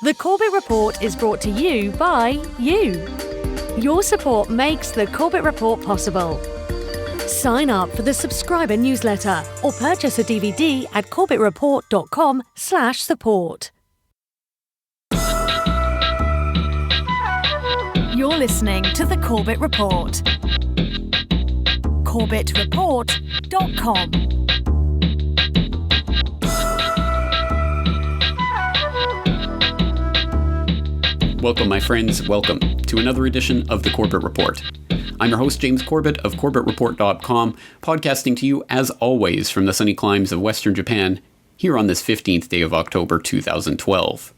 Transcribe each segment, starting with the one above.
The Corbett Report is brought to you by you. Your support makes the Corbett Report possible. Sign up for the subscriber newsletter or purchase a DVD at corbettreport.com/support. You're listening to the Corbett Report. corbettreport.com. Welcome, my friends. Welcome to another edition of the Corbett Report. I'm your host, James Corbett of corbettreport.com, podcasting to you, as always, from the sunny climes of Western Japan, here on this 15th day of October 2012.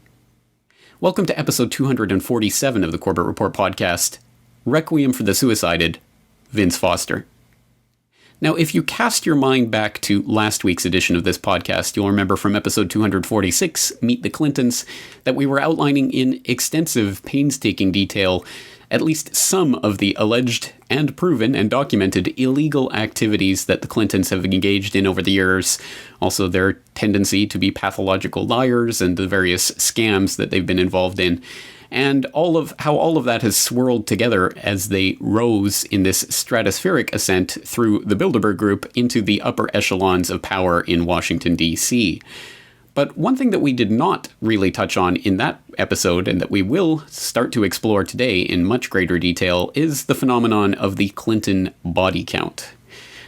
Welcome to episode 247 of the Corbett Report podcast, Requiem for the Suicided, Vince Foster. Now, if you cast your mind back to last week's edition of this podcast, you'll remember from episode 246, Meet the Clintons, that we were outlining in extensive, painstaking detail at least some of the alleged and proven and documented illegal activities that the Clintons have engaged in over the years, also their tendency to be pathological liars and the various scams that they've been involved in, and how all of that has swirled together as they rose in this stratospheric ascent through the Bilderberg Group into the upper echelons of power in Washington, D.C. But one thing that we did not really touch on in that episode, and that we will start to explore today in much greater detail, is the phenomenon of the Clinton body count.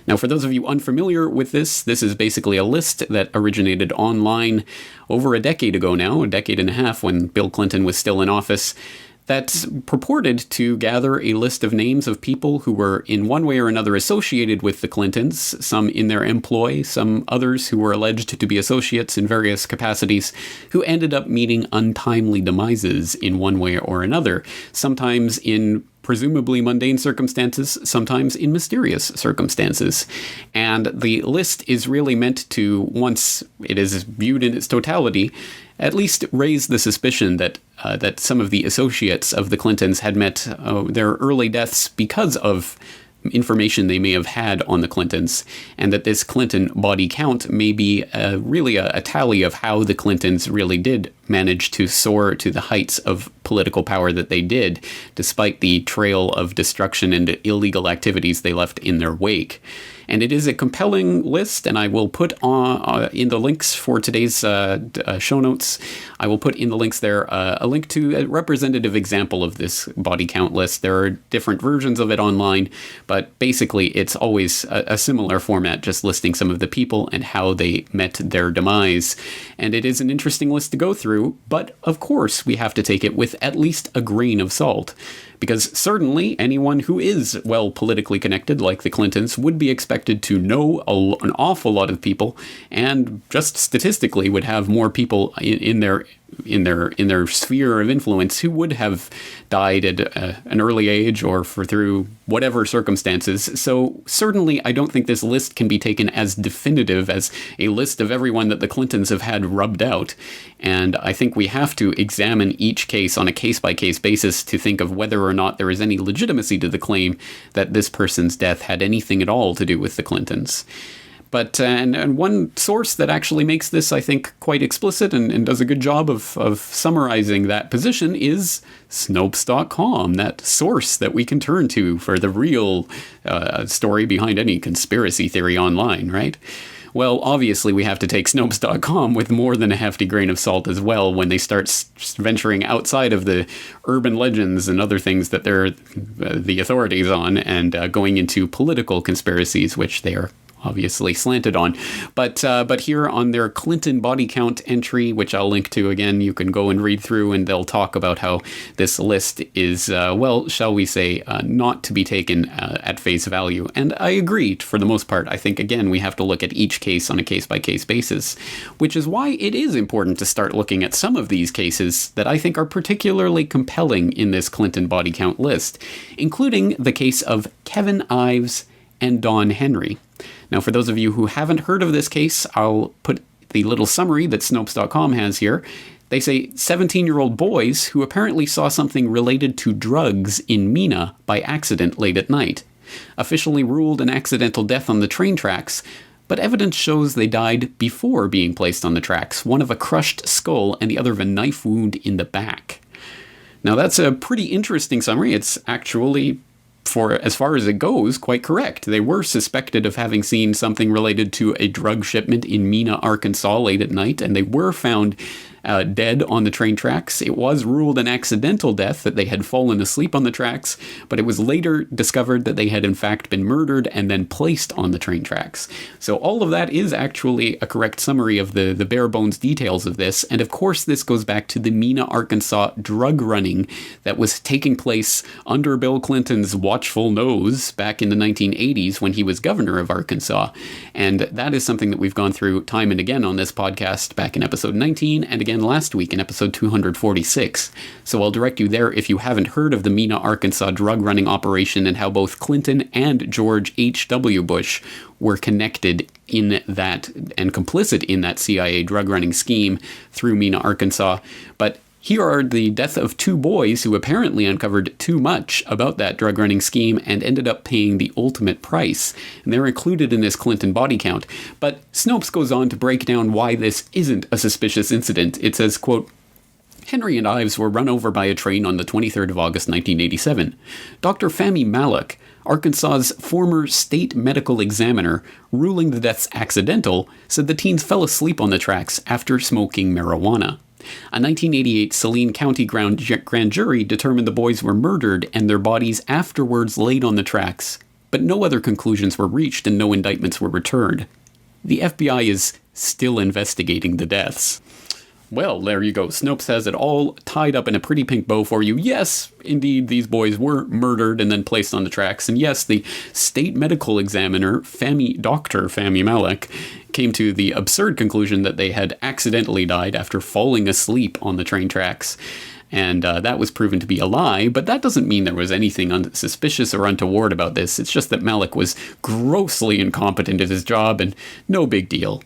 Now, for those of you unfamiliar with this is basically a list that originated online over a decade ago now, a decade and a half when Bill Clinton was still in office, that purported to gather a list of names of people who were in one way or another associated with the Clintons, some in their employ, some others who were alleged to be associates in various capacities, who ended up meeting untimely demises in one way or another, sometimes in presumably mundane circumstances, sometimes in mysterious circumstances. And the list is really meant to, once it is viewed in its totality, at least raise the suspicion that that some of the associates of the Clintons had met their early deaths because of information they may have had on the Clintons, and that this Clinton body count may be really a tally of how the Clintons really did manage to soar to the heights of political power that they did, despite the trail of destruction and illegal activities they left in their wake. And it is a compelling list, and I will put in the links for today's show notes, I will put in the links there a link to a representative example of this body count list. There are different versions of it online, but basically it's always a similar format, just listing some of the people and how they met their demise. And it is an interesting list to go through, but of course we have to take it with at least a grain of salt. Because certainly anyone who is well politically connected, like the Clintons, would be expected to know an awful lot of people, and just statistically would have more people in their sphere of influence who would have died at an early age or through whatever circumstances. So certainly I don't think this list can be taken as definitive as a list of everyone that the Clintons have had rubbed out. And I think we have to examine each case on a case-by-case basis to think of whether or not there is any legitimacy to the claim that this person's death had anything at all to do with the Clintons. But and one source that actually makes this, I think, quite explicit and does a good job of summarizing that position is Snopes.com, that source that we can turn to for the real story behind any conspiracy theory online, right? Well, obviously we have to take Snopes.com with more than a hefty grain of salt as well when they start venturing outside of the urban legends and other things that they're the authorities on, and going into political conspiracies, which they are obviously slanted on. But here on their Clinton body count entry, which I'll link to again, you can go and read through, and they'll talk about how this list is, well, shall we say, not to be taken at face value. And I agree, for the most part. I think, again, we have to look at each case on a case-by-case basis, which is why it is important to start looking at some of these cases that I think are particularly compelling in this Clinton body count list, including the case of Kevin Ives and Don Henry. Now, for those of you who haven't heard of this case, I'll put the little summary that Snopes.com has here. They say 17-year-old boys who apparently saw something related to drugs in Mina by accident late at night. Officially ruled an accidental death on the train tracks, but evidence shows they died before being placed on the tracks, one of a crushed skull and the other of a knife wound in the back. Now that's a pretty interesting summary. It's actually, for as far as it goes, quite correct. They were suspected of having seen something related to a drug shipment in Mena, Arkansas late at night, and they were found dead on the train tracks. It was ruled an accidental death, that they had fallen asleep on the tracks, but it was later discovered that they had in fact been murdered and then placed on the train tracks. So all of that is actually a correct summary of the bare bones details of this, and of course this goes back to the Mena, Arkansas drug running that was taking place under Bill Clinton's watchful nose back in the 1980s when he was governor of Arkansas. And that is something that we've gone through time and again on this podcast back in episode 19 and again last week in episode 246. So I'll direct you there if you haven't heard of the Mena, Arkansas drug running operation and how both Clinton and George H.W. Bush were connected in that and complicit in that CIA drug running scheme through Mena, Arkansas. But here are the death of two boys who apparently uncovered too much about that drug running scheme and ended up paying the ultimate price. And they're included in this Clinton body count. But Snopes goes on to break down why this isn't a suspicious incident. It says, quote, Henry and Ives were run over by a train on the 23rd of August 1987. Dr. Fahmy Malek, Arkansas's former state medical examiner, ruling the deaths accidental, said the teens fell asleep on the tracks after smoking marijuana. A 1988 Saline County grand jury determined the boys were murdered and their bodies afterwards laid on the tracks, but no other conclusions were reached and no indictments were returned. The FBI is still investigating the deaths. Well, there you go. Snopes has it all tied up in a pretty pink bow for you. Yes, indeed, these boys were murdered and then placed on the tracks. And yes, the state medical examiner, Dr. Fahmy Malek, came to the absurd conclusion that they had accidentally died after falling asleep on the train tracks. And that was proven to be a lie, but that doesn't mean there was anything suspicious or untoward about this. It's just that Malek was grossly incompetent at his job and no big deal.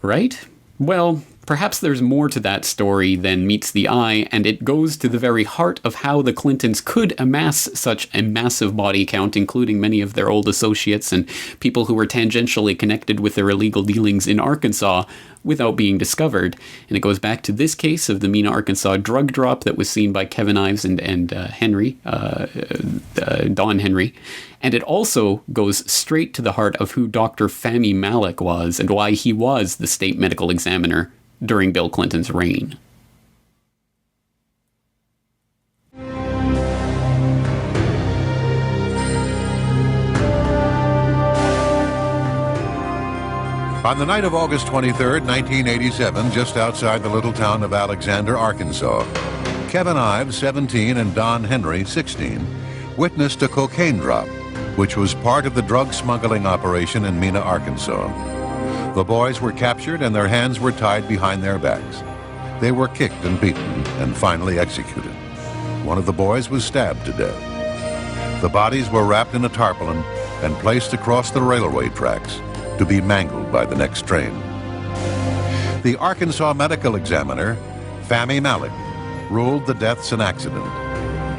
Right? Well, perhaps there's more to that story than meets the eye, and it goes to the very heart of how the Clintons could amass such a massive body count, including many of their old associates and people who were tangentially connected with their illegal dealings in Arkansas, without being discovered. And it goes back to this case of the Mena, Arkansas drug drop that was seen by Kevin Ives and Henry, Don Henry. And it also goes straight to the heart of who Dr. Fahmy Malek was and why he was the state medical examiner during Bill Clinton's reign. On the night of August 23, 1987, just outside the little town of Alexander, Arkansas, Kevin Ives, 17, and Don Henry, 16, witnessed a cocaine drop, which was part of the drug smuggling operation in Mena, Arkansas. The boys were captured and their hands were tied behind their backs. They were kicked and beaten and finally executed. One of the boys was stabbed to death. The bodies were wrapped in a tarpaulin and placed across the railway tracks to be mangled by the next train. The Arkansas medical examiner, Fahmy Malek, ruled the deaths an accident.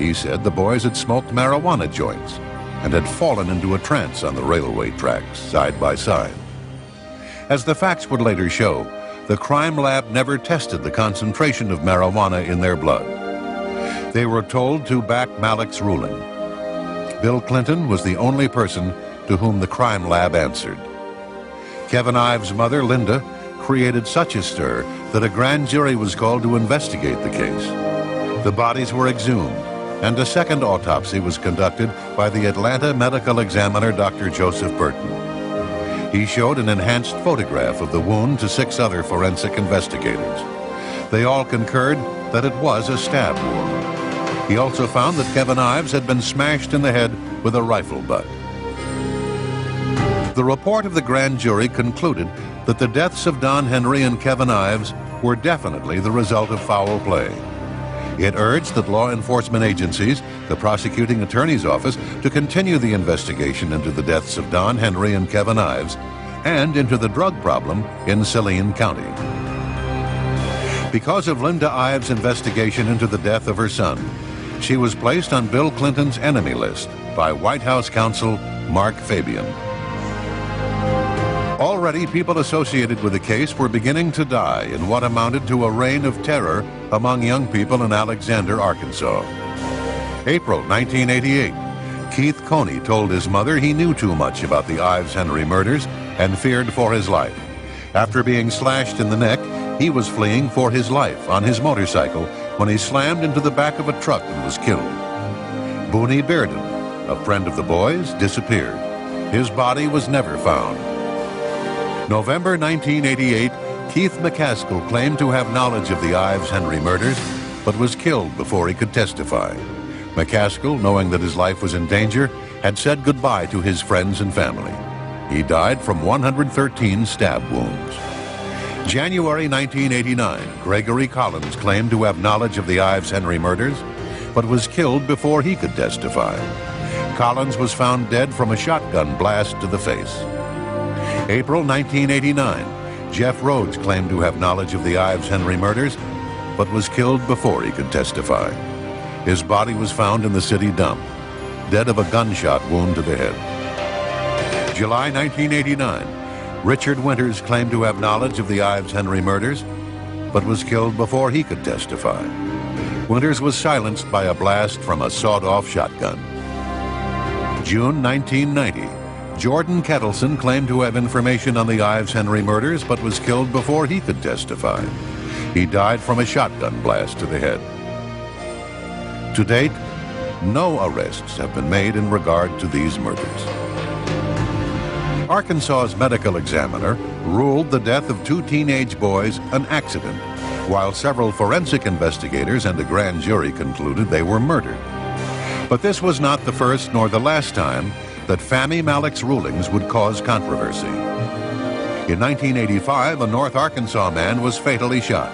He said the boys had smoked marijuana joints and had fallen into a trance on the railway tracks side by side. As the facts would later show, the crime lab never tested the concentration of marijuana in their blood. They were told to back Malek's ruling. Bill Clinton was the only person to whom the crime lab answered. Kevin Ives' mother, Linda, created such a stir that a grand jury was called to investigate the case. The bodies were exhumed, and a second autopsy was conducted by the Atlanta medical examiner, Dr. Joseph Burton. He showed an enhanced photograph of the wound to 6 other forensic investigators. They all concurred that it was a stab wound. He also found that Kevin Ives had been smashed in the head with a rifle butt. The report of the grand jury concluded that the deaths of Don Henry and Kevin Ives were definitely the result of foul play. It urged that law enforcement agencies, the prosecuting attorney's office, to continue the investigation into the deaths of Don Henry and Kevin Ives and into the drug problem in Saline County. Because of Linda Ives' investigation into the death of her son, she was placed on Bill Clinton's enemy list by White House counsel Mark Fabian. Already, people associated with the case were beginning to die in what amounted to a reign of terror among young people in Alexander, Arkansas. April 1988. Keith Coney told his mother he knew too much about the Ives Henry murders and feared for his life. After being slashed in the neck, he was fleeing for his life on his motorcycle when he slammed into the back of a truck and was killed. Booney Bearden, a friend of the boys, disappeared. His body was never found. November 1988, Keith McCaskill claimed to have knowledge of the Ives Henry murders, but was killed before he could testify. McCaskill, knowing that his life was in danger, had said goodbye to his friends and family. He died from 113 stab wounds. January 1989, Gregory Collins claimed to have knowledge of the Ives Henry murders, but was killed before he could testify. Collins was found dead from a shotgun blast to the face. April 1989, Jeff Rhodes claimed to have knowledge of the Ives Henry murders, but was killed before he could testify. His body was found in the city dump, dead of a gunshot wound to the head. July 1989, Richard Winters claimed to have knowledge of the Ives Henry murders, but was killed before he could testify. Winters was silenced by a blast from a sawed-off shotgun. June 1990, Jordan Kettleson claimed to have information on the Ives Henry murders, but was killed before he could testify. He died from a shotgun blast to the head. To date, no arrests have been made in regard to these murders. Arkansas's medical examiner ruled the death of two teenage boys an accident, while several forensic investigators and a grand jury concluded they were murdered. But this was not the first nor the last time that Fahmy Malek's rulings would cause controversy. In 1985, a North Arkansas man was fatally shot,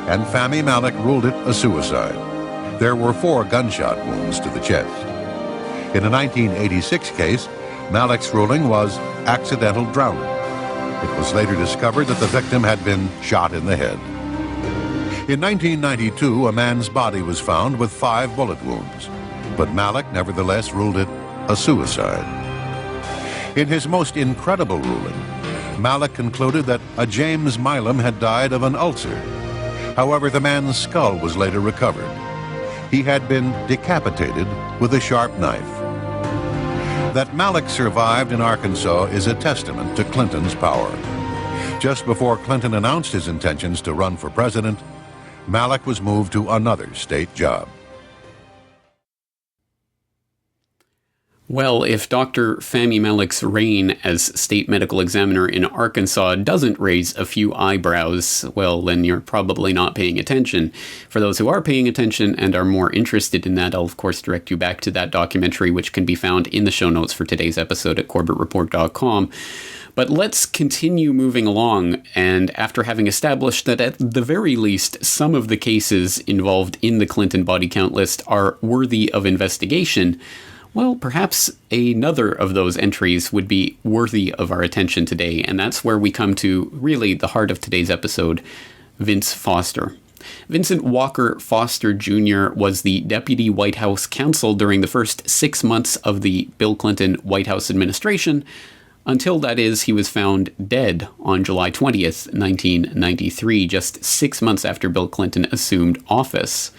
and Fahmy Malek ruled it a suicide. There were 4 gunshot wounds to the chest. In a 1986 case, Malek's ruling was accidental drowning. It was later discovered that the victim had been shot in the head. In 1992, a man's body was found with 5 bullet wounds, but Malek nevertheless ruled it a suicide. In his most incredible ruling, Malek concluded that a James Milam had died of an ulcer. However, the man's skull was later recovered. He had been decapitated with a sharp knife. That Malek survived in Arkansas is a testament to Clinton's power. Just before Clinton announced his intentions to run for president, Malek was moved to another state job. Well, if Dr. Fahmy Malek's reign as state medical examiner in Arkansas doesn't raise a few eyebrows, well, then you're probably not paying attention. For those who are paying attention and are more interested in that, I'll of course direct you back to that documentary, which can be found in the show notes for today's episode at corbettreport.com. But let's continue moving along, and after having established that at the very least some of the cases involved in the Clinton body count list are worthy of investigation, well, perhaps another of those entries would be worthy of our attention today, and that's where we come to really the heart of today's episode, Vince Foster. Vincent Walker Foster Jr. was the deputy White House counsel during the first 6 months of the Bill Clinton White House administration, until, that is, he was found dead on July 20th, 1993, just 6 months after Bill Clinton assumed office.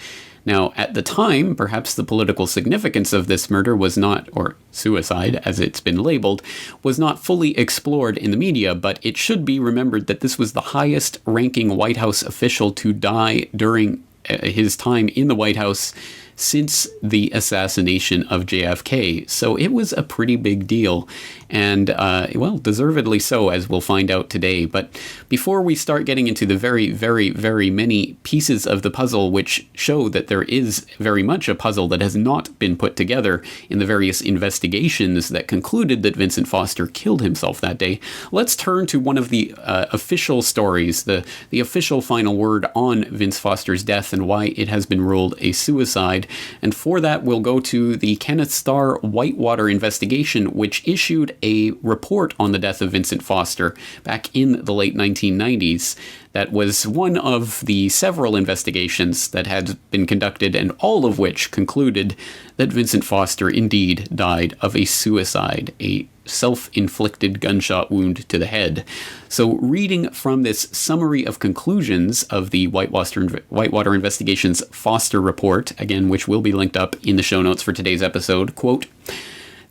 Now, at the time, perhaps the political significance of this murder was not, or suicide as it's been labeled, was not fully explored in the media, but it should be remembered that this was the highest-ranking White House official to die during his time in the White House since the assassination of JFK. So it was a pretty big deal, and, well, deservedly so, as we'll find out today. But before we start getting into the very, very, very many pieces of the puzzle which show that there is very much a puzzle that has not been put together in the various investigations that concluded that Vincent Foster killed himself that day, let's turn to one of the official stories, the official final word on Vince Foster's death and why it has been ruled a suicide. And for that, we'll go to the Kenneth Starr Whitewater investigation, which issued a report on the death of Vincent Foster back in the late 1990s. That was one of the several investigations that had been conducted, and all of which concluded that Vincent Foster indeed died of a suicide, a self-inflicted gunshot wound to the head. So reading from this summary of conclusions of the Whitewater Investigation's Foster report, again, which will be linked up in the show notes for today's episode, quote,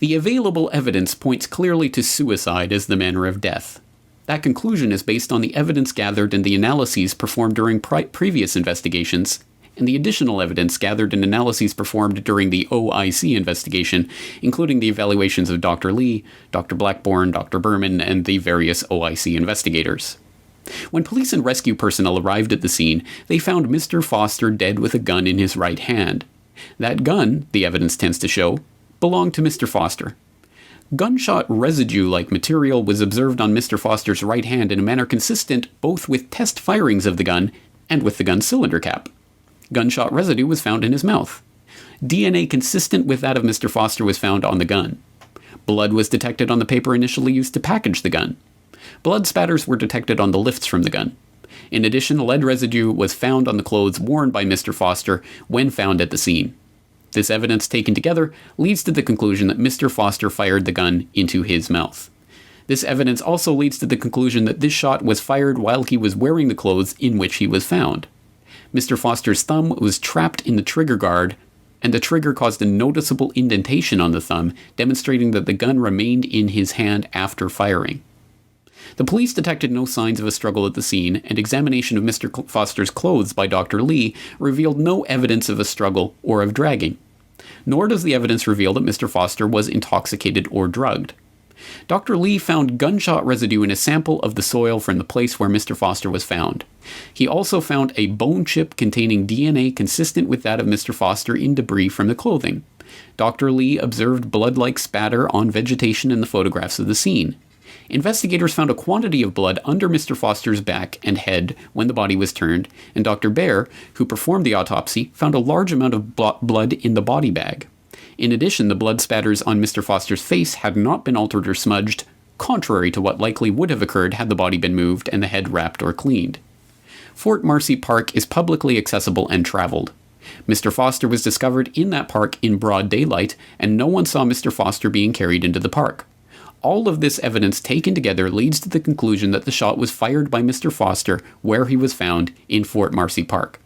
"The available evidence points clearly to suicide as the manner of death. That conclusion is based on the evidence gathered and the analyses performed during previous investigations, and the additional evidence gathered and analyses performed during the OIC investigation, including the evaluations of Dr. Lee, Dr. Blackburn, Dr. Berman, and the various OIC investigators. When police and rescue personnel arrived at the scene, they found Mr. Foster dead with a gun in his right hand. That gun, the evidence tends to show, belonged to Mr. Foster. Gunshot residue-like material was observed on Mr. Foster's right hand in a manner consistent both with test firings of the gun and with the gun's cylinder cap. Gunshot residue was found in his mouth. DNA consistent with that of Mr. Foster was found on the gun. Blood was detected on the paper initially used to package the gun. Blood spatters were detected on the lifts from the gun. In addition, lead residue was found on the clothes worn by Mr. Foster when found at the scene. This evidence taken together leads to the conclusion that Mr. Foster fired the gun into his mouth. This evidence also leads to the conclusion that this shot was fired while he was wearing the clothes in which he was found. Mr. Foster's thumb was trapped in the trigger guard, and the trigger caused a noticeable indentation on the thumb, demonstrating that the gun remained in his hand after firing. The police detected no signs of a struggle at the scene, and examination of Mr. Foster's clothes by Dr. Lee revealed no evidence of a struggle or of dragging. Nor does the evidence reveal that Mr. Foster was intoxicated or drugged. Dr. Lee found gunshot residue in a sample of the soil from the place where Mr. Foster was found. He also found a bone chip containing DNA consistent with that of Mr. Foster in debris from the clothing. Dr. Lee observed blood-like spatter on vegetation in the photographs of the scene. Investigators found a quantity of blood under Mr. Foster's back and head when the body was turned, and Dr. Baer, who performed the autopsy, found a large amount of blood in the body bag. In addition, the blood spatters on Mr. Foster's face had not been altered or smudged, contrary to what likely would have occurred had the body been moved and the head wrapped or cleaned. Fort Marcy Park is publicly accessible and traveled. Mr. Foster was discovered in that park in broad daylight, and no one saw Mr. Foster being carried into the park. All of this evidence taken together leads to the conclusion that the shot was fired by Mr. Foster where he was found in Fort Marcy Park.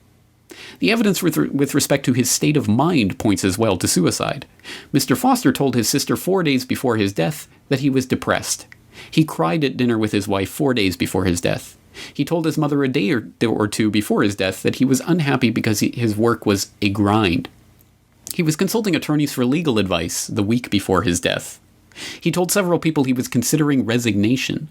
The evidence with respect to his state of mind points as well to suicide. Mr. Foster told his sister 4 days before his death that he was depressed. He cried at dinner with his wife 4 days before his death. He told his mother a day or two before his death that he was unhappy because his work was a grind. He was consulting attorneys for legal advice the week before his death. He told several people he was considering resignation.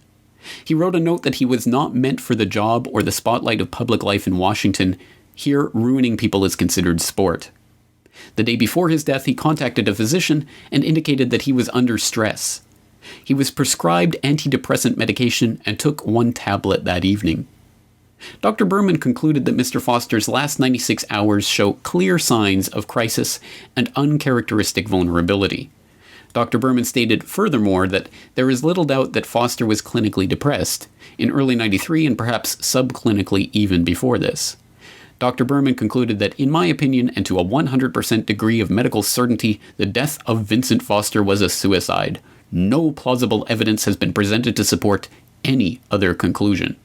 He wrote a note that he was not meant for the job or the spotlight of public life in Washington. Here, ruining people is considered sport. The day before his death, he contacted a physician and indicated that he was under stress. He was prescribed antidepressant medication and took 1 tablet that evening. Dr. Berman concluded that Mr. Foster's last 96 hours show clear signs of crisis and uncharacteristic vulnerability. Dr. Berman stated furthermore that there is little doubt that Foster was clinically depressed, in early 93 and perhaps subclinically even before this. Dr. Berman concluded that, in my opinion, and to a 100% degree of medical certainty, the death of Vincent Foster was a suicide. No plausible evidence has been presented to support any other conclusion.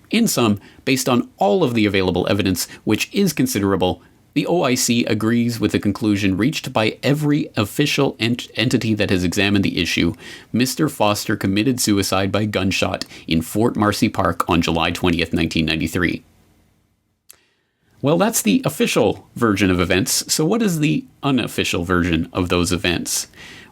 In sum, based on all of the available evidence, which is considerable, the OIC agrees with the conclusion reached by every official entity that has examined the issue. Mr. Foster committed suicide by gunshot in Fort Marcy Park on July 20th, 1993. Well, that's the official version of events. So what is the unofficial version of those events?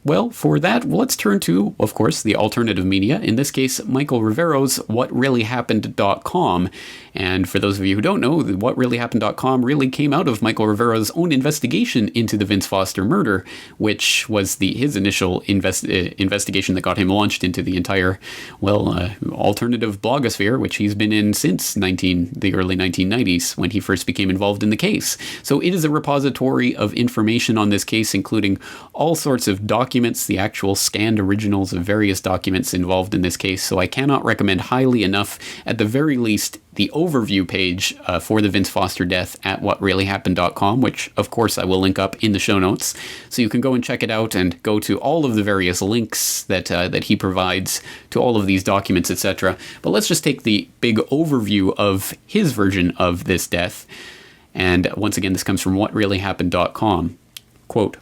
Well, for that, let's turn to, of course, the alternative media, in this case, Michael Rivero's WhatReallyHappened.com. And for those of you who don't know, the WhatReallyHappened.com really came out of Michael Rivero's own investigation into the Vince Foster murder, which was his initial investigation that got him launched into the entire, alternative blogosphere, which he's been in since the early 1990s, when he first became involved in the case. So it is a repository of information on this case, including all sorts of documents, the actual scanned originals of various documents involved in this case. So I cannot recommend highly enough, at the very least, the overview page for the Vince Foster death at whatreallyhappened.com, which of course I will link up in the show notes. So you can go and check it out and go to all of the various links that he provides to all of these documents, etc. But let's just take the big overview of his version of this death. And once again, this comes from whatreallyhappened.com. Quote,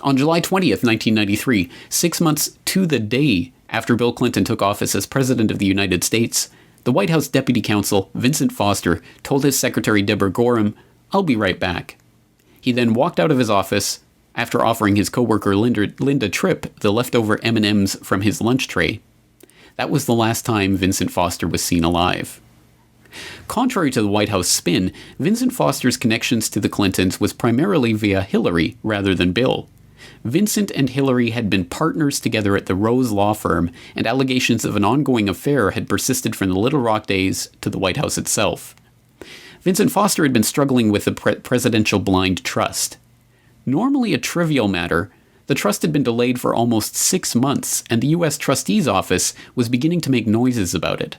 on July 20th, 1993, 6 months to the day after Bill Clinton took office as President of the United States, the White House Deputy Counsel, Vincent Foster, told his secretary, Deborah Gorham, "I'll be right back." He then walked out of his office after offering his coworker Linda Tripp the leftover M&Ms from his lunch tray. That was the last time Vincent Foster was seen alive. Contrary to the White House spin, Vincent Foster's connections to the Clintons was primarily via Hillary rather than Bill. Vincent and Hillary had been partners together at the Rose law firm, and allegations of an ongoing affair had persisted from the Little Rock days to the White House itself. Vincent Foster had been struggling with the presidential blind trust. Normally a trivial matter, the trust had been delayed for almost 6 months, and the U.S. Trustee's Office was beginning to make noises about it.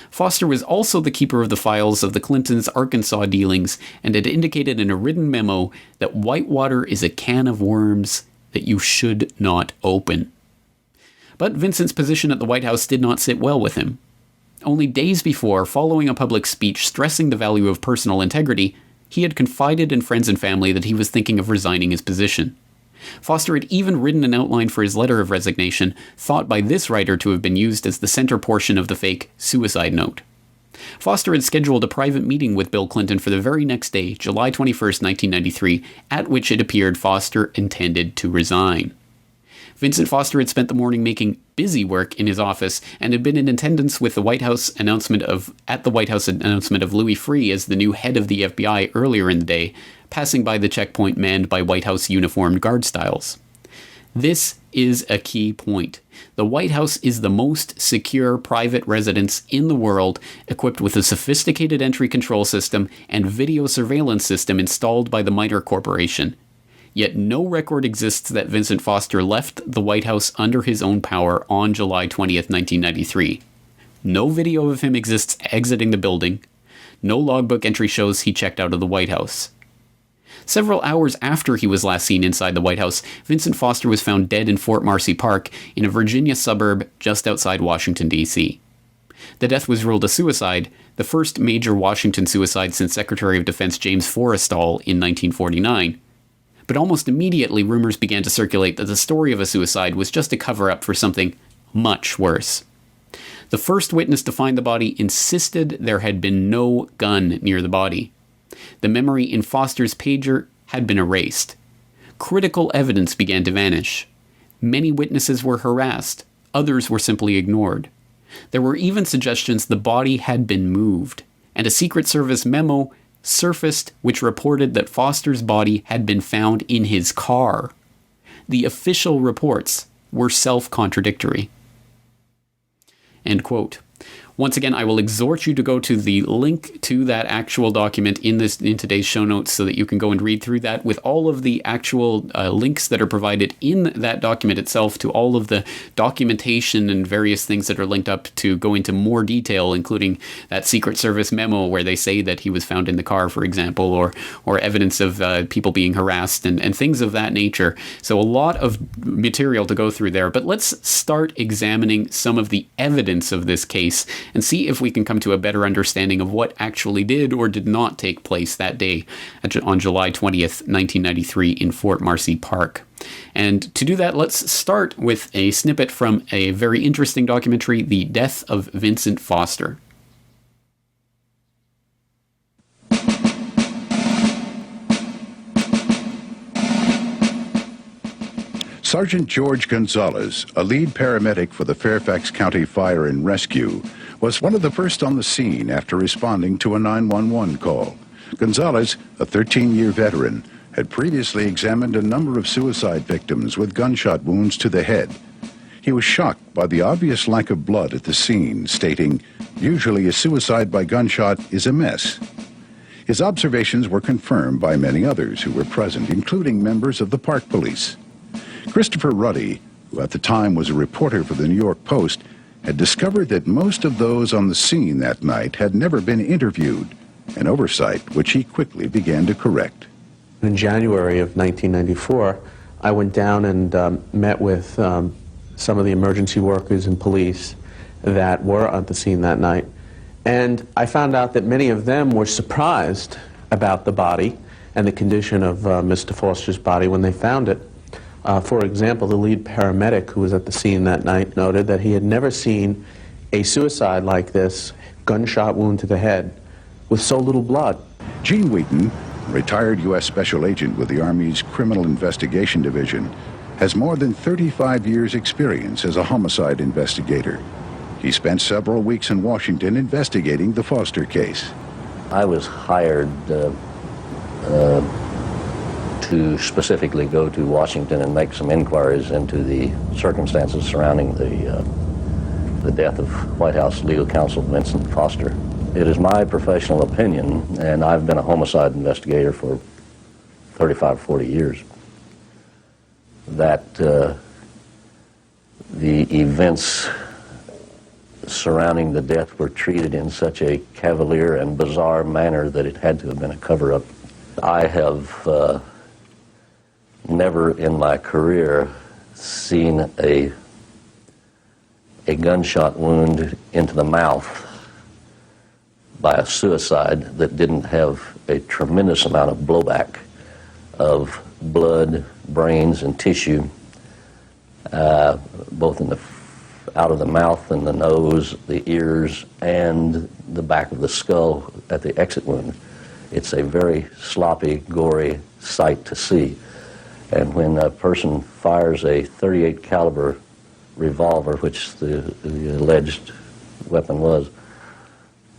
Foster was also the keeper of the files of the Clintons' Arkansas dealings and had indicated in a written memo that Whitewater is a can of worms that you should not open. But Vincent's position at the White House did not sit well with him. Only days before, following a public speech stressing the value of personal integrity, he had confided in friends and family that he was thinking of resigning his position. Foster had even written an outline for his letter of resignation, thought by this writer to have been used as the center portion of the fake suicide note. Foster had scheduled a private meeting with Bill Clinton for the very next day, July 21st, 1993, at which it appeared Foster intended to resign. Vincent Foster had spent the morning making busy work in his office and had been in attendance with the White House announcement of Louis Freeh as the new head of the FBI earlier in the day, passing by the checkpoint manned by White House uniformed guard styles. This is a key point. The White House is the most secure private residence in the world, equipped with a sophisticated entry control system and video surveillance system installed by the MITRE Corporation. Yet no record exists that Vincent Foster left the White House under his own power on July 20th, 1993. No video of him exists exiting the building. No logbook entry shows he checked out of the White House. Several hours after he was last seen inside the White House, Vincent Foster was found dead in Fort Marcy Park in a Virginia suburb just outside Washington, D.C. The death was ruled a suicide, the first major Washington suicide since Secretary of Defense James Forrestal in 1949. But almost immediately, rumors began to circulate that the story of a suicide was just a cover-up for something much worse. The first witness to find the body insisted there had been no gun near the body. The memory in Foster's pager had been erased. Critical evidence began to vanish. Many witnesses were harassed. Others were simply ignored. There were even suggestions the body had been moved, and a Secret Service memo surfaced which reported that Foster's body had been found in his car. The official reports were self-contradictory. End quote. Once again, I will exhort you to go to the link to that actual document in today's show notes so that you can go and read through that with all of the actual links that are provided in that document itself to all of the documentation and various things that are linked up to go into more detail, including that Secret Service memo where they say that he was found in the car, for example, or evidence of people being harassed and things of that nature. So a lot of material to go through there. But let's start examining some of the evidence of this case and see if we can come to a better understanding of what actually did or did not take place that day on July 20th, 1993 in Fort Marcy Park. And to do that, let's start with a snippet from a very interesting documentary, The Death of Vincent Foster. Sergeant George Gonzalez, a lead paramedic for the Fairfax County Fire and Rescue, was one of the first on the scene after responding to a 911 call. Gonzalez, a 13-year veteran, had previously examined a number of suicide victims with gunshot wounds to the head. He was shocked by the obvious lack of blood at the scene, stating, "Usually a suicide by gunshot is a mess." His observations were confirmed by many others who were present, including members of the Park Police. Christopher Ruddy, who at the time was a reporter for the New York Post, had discovered that most of those on the scene that night had never been interviewed, an oversight which he quickly began to correct. In January of 1994, I went down and met with some of the emergency workers and police that were at the scene that night. And I found out that many of them were surprised about the body and the condition of Mr. Foster's body when they found it. For example, the lead paramedic who was at the scene that night noted that he had never seen a suicide like this, gunshot wound to the head, with so little blood. Gene Wheaton, retired U.S. Special Agent with the Army's Criminal Investigation Division, has more than 35 years' experience as a homicide investigator. He spent several weeks in Washington investigating the Foster case. I was hired to specifically go to Washington and make some inquiries into the circumstances surrounding the death of White House legal counsel Vincent Foster. It is my professional opinion, and I've been a homicide investigator for 35, 40 years, that the events surrounding the death were treated in such a cavalier and bizarre manner that it had to have been a cover-up. I have never in my career seen a gunshot wound into the mouth by a suicide that didn't have a tremendous amount of blowback of blood, brains, and tissue, both in the out of the mouth and the nose, the ears, and the back of the skull at the exit wound. It's a very sloppy, gory sight to see. And when a person fires a .38 caliber revolver, which the alleged weapon was,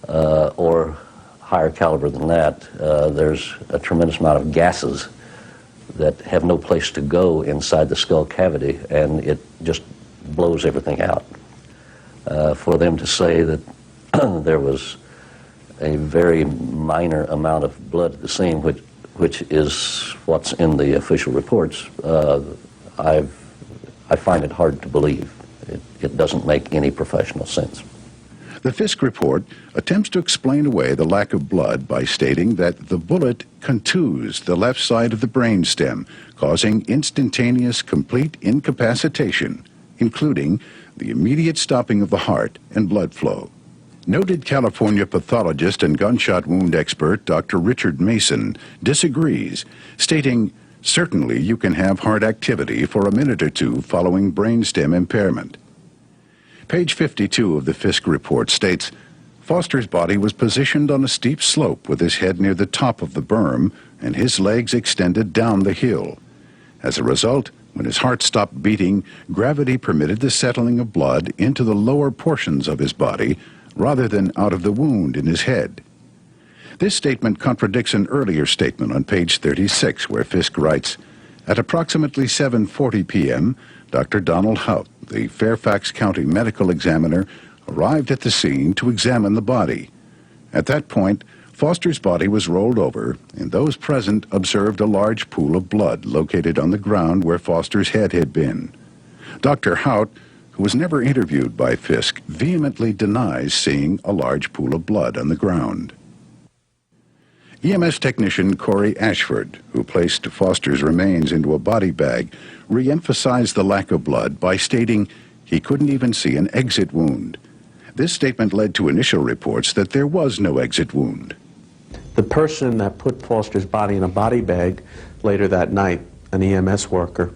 or higher caliber than that, there's a tremendous amount of gases that have no place to go inside the skull cavity, and it just blows everything out. For them to say that there was a very minor amount of blood at the scene, which is what's in the official reports, I find it hard to believe. It doesn't make any professional sense. The Fisk report attempts to explain away the lack of blood by stating that the bullet contused the left side of the brainstem, causing instantaneous complete incapacitation, including the immediate stopping of the heart and blood flow. Noted California pathologist and gunshot wound expert Dr. Richard Mason disagrees, stating, "Certainly you can have heart activity for a minute or two following brainstem impairment." Page 52 of the Fisk report states, Foster's body was positioned on a steep slope with his head near the top of the berm and his legs extended down the hill. As a result, when his heart stopped beating, gravity permitted the settling of blood into the lower portions of his body rather than out of the wound in his head. This statement contradicts an earlier statement on page 36 where Fisk writes, "At approximately 7:40 p.m., Dr. Donald Hout, the Fairfax County medical examiner, arrived at the scene to examine the body. At that point, Foster's body was rolled over, and those present observed a large pool of blood located on the ground where Foster's head had been. Dr. Hout, who was never interviewed by Fisk, vehemently denies seeing a large pool of blood on the ground." EMS technician Corey Ashford, who placed Foster's remains into a body bag, re-emphasized the lack of blood by stating he couldn't even see an exit wound. This statement led to initial reports that there was no exit wound. The person that put Foster's body in a body bag later that night, an EMS worker,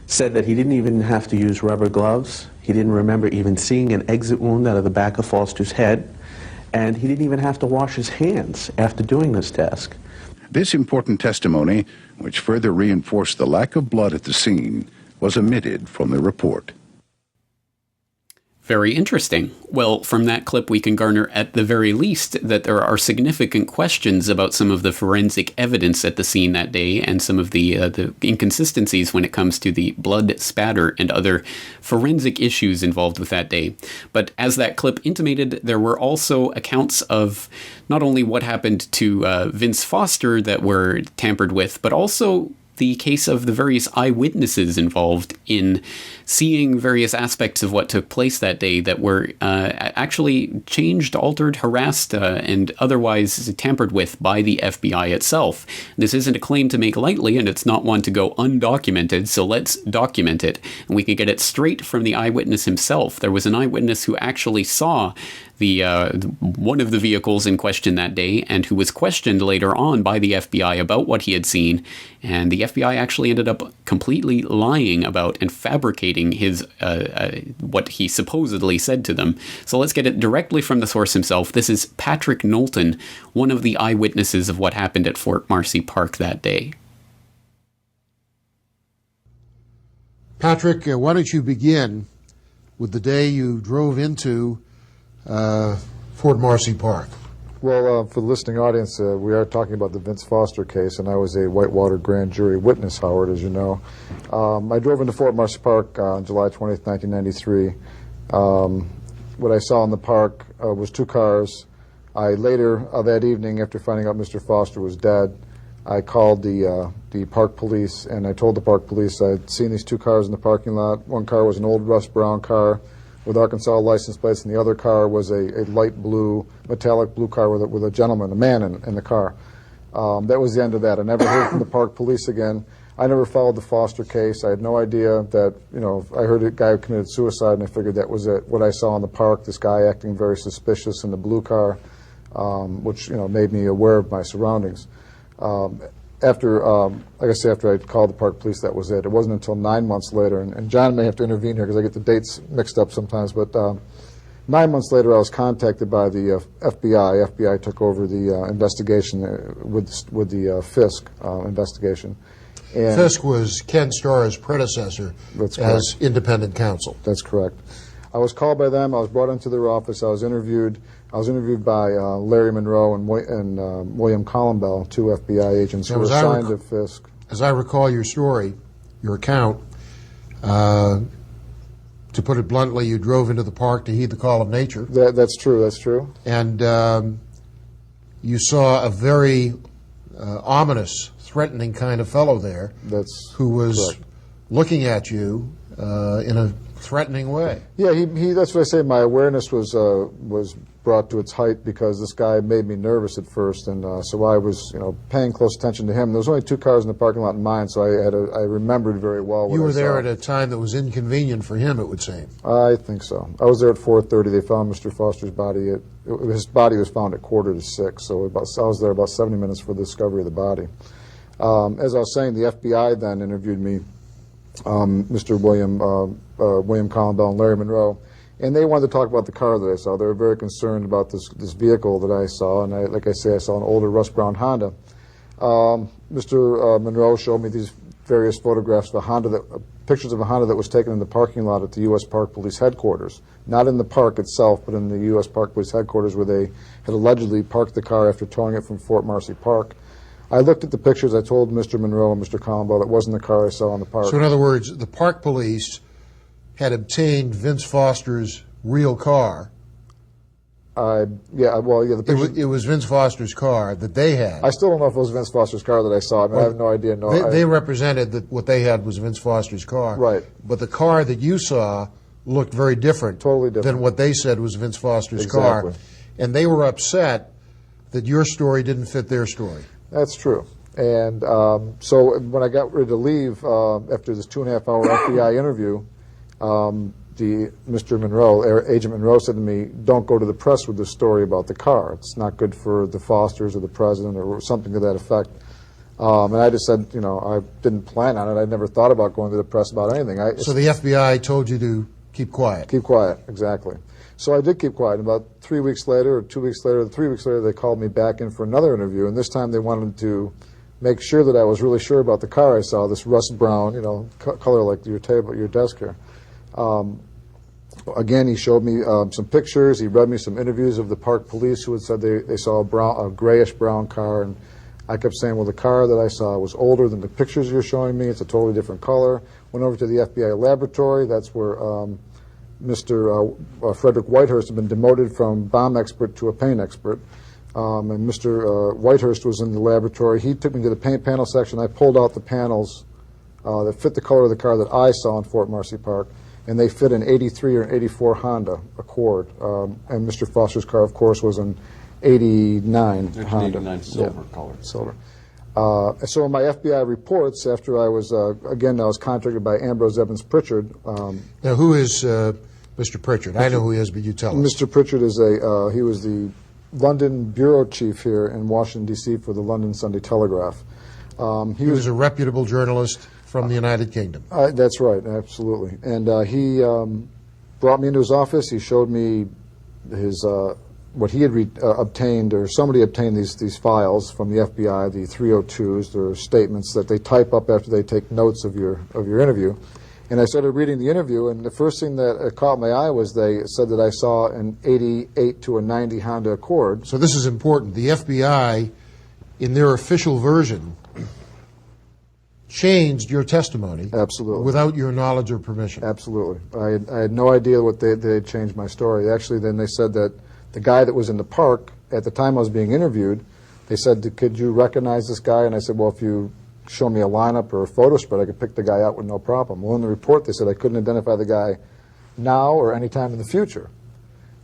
said that he didn't even have to use rubber gloves. He didn't remember even seeing an exit wound out of the back of Foster's head, and he didn't even have to wash his hands after doing this task. This important testimony, which further reinforced the lack of blood at the scene, was omitted from the report. Very interesting. Well, from that clip, we can garner at the very least that there are significant questions about some of the forensic evidence at the scene that day and some of the inconsistencies when it comes to the blood spatter and other forensic issues involved with that day. But as that clip intimated, there were also accounts of not only what happened to Vince Foster that were tampered with, but also the case of the various eyewitnesses involved in seeing various aspects of what took place that day that were actually changed, altered, harassed, and otherwise tampered with by the FBI itself. This isn't a claim to make lightly, and it's not one to go undocumented, so let's document it. And we can get it straight from the eyewitness himself. There was an eyewitness who actually saw the one of the vehicles in question that day, and who was questioned later on by the FBI about what he had seen, and the FBI actually ended up completely lying about and fabricating his what he supposedly said to them. So let's get it directly from the source himself. This is Patrick Knowlton, one of the eyewitnesses of what happened at Fort Marcy Park that day. Patrick, why don't you begin with the day you drove into Fort Marcy Park? Well, for the listening audience, we are talking about the Vince Foster case, and I was a Whitewater grand jury witness, Howard, as you know. I drove into Fort Marcy Park on July 20th, 1993. What I saw in the park was two cars. I later, that evening, after finding out Mr. Foster was dead, I called the park police, and I told the park police I'd seen these two cars in the parking lot. One car was an old rust brown car with Arkansas license plates, and the other car was a light blue, metallic blue car with a gentleman, a man in the car. That was the end of that. I never heard from the park police again. I never followed the Foster case. I had no idea that, I heard a guy who committed suicide, and I figured that was it. What I saw in the park, this guy acting very suspicious in the blue car, which, made me aware of my surroundings. After I called the park police, that was it. It wasn't until 9 months later, and John may have to intervene here because I get the dates mixed up sometimes, but 9 months later I was contacted by the FBI. FBI took over the investigation with the Fisk investigation. And Fisk was Ken Starr's predecessor as independent counsel. That's correct. I was called by them. I was brought into their office. I was interviewed by Larry Monroe and William Columbell, two FBI agents who were assigned to Fisk. As I recall your story, your account, to put it bluntly, you drove into the park to heed the call of nature. That's true. That's true. And you saw a very ominous, threatening kind of fellow there. Who was correct. Looking at you in a threatening way. Yeah, he. That's what I say. My awareness was brought to its height because this guy made me nervous at first, and so I was, paying close attention to him. There was only two cars in the parking lot in mine, so I remembered very well what You were I there saw. at a time that was inconvenient for him, it would seem. I think so. I was there at 4:30. They found Mr. Foster's body. His body was found at 5:45, so I was there about 70 minutes for the discovery of the body. As I was saying, the FBI then interviewed me, Mr. William Columbell and Larry Monroe, and they wanted to talk about the car that I saw. They were very concerned about this vehicle that I saw, and like I say, I saw an older rust brown Honda. Mr. Monroe showed me these various photographs of a Honda, pictures of a Honda that was taken in the parking lot at the U.S. Park Police headquarters. Not in the park itself, but in the U.S. Park Police headquarters where they had allegedly parked the car after towing it from Fort Marcy Park. I looked at the pictures. I told Mr. Monroe and Mr. Columbell that wasn't the car I saw in the park. So in other words, the park police had obtained Vince Foster's real car. The pictures, it was Vince Foster's car that they had. I still don't know if it was Vince Foster's car that I saw. I have no idea. They represented that what they had was Vince Foster's car. Right. But the car that you saw looked very different. Totally different. Than what they said was Vince Foster's Exactly. car. And they were upset that your story didn't fit their story. That's true. And so when I got ready to leave after this 2.5-hour FBI interview, Mr. Monroe, Agent Monroe, said to me, "Don't go to the press with this story about the car. It's not good for the Fosters or the president or something to that effect." And I just said, I didn't plan on it. I never thought about going to the press about anything. So the FBI told you to keep quiet. Keep quiet, exactly. So I did keep quiet. About 3 weeks later, or 2 weeks later, 3 weeks later, they called me back in for another interview, and this time they wanted to make sure that I was really sure about the car I saw, this rust brown, color like your table, your desk here. Again, he showed me some pictures. He read me some interviews of the park police who had said they saw a grayish brown car, and I kept saying, well, the car that I saw was older than the pictures you're showing me. It's a totally different color. Went over to the FBI laboratory. That's where Mr. Frederick Whitehurst had been demoted from bomb expert to a paint expert. and Mr. Whitehurst was in the laboratory. He took me to the paint panel section. I pulled out the panels that fit the color of the car that I saw in Fort Marcy Park, and they fit an 83 or an 84 Honda Accord. And Mr. Foster's car, of course, was an 89 Honda. 89 silver color. Silver. So in my FBI reports, after I was contracted by Ambrose Evans Pritchard. Now, who is Mr. Pritchard? I know who he is, but you tell us. Mr. Pritchard is he was the London bureau chief here in Washington, D.C. for the London Sunday Telegraph. He was a reputable journalist from the United Kingdom. That's right, absolutely. And he brought me into his office. He showed me his what he had obtained, or somebody obtained these files from the FBI, the 302s, or statements that they type up after they take notes of your interview. And I started reading the interview, and the first thing that caught my eye was they said that I saw an 88 to a 90 Honda Accord. So this is important. The FBI, in their official version, changed your testimony. Absolutely. Without your knowledge or permission. Absolutely. I had no idea what they had changed my story. Actually, then they said that the guy that was in the park, at the time I was being interviewed, they said, could you recognize this guy? And I said, well, if you show me a lineup or a photo spread, I could pick the guy out with no problem. Well, in the report, they said I couldn't identify the guy now or any time in the future,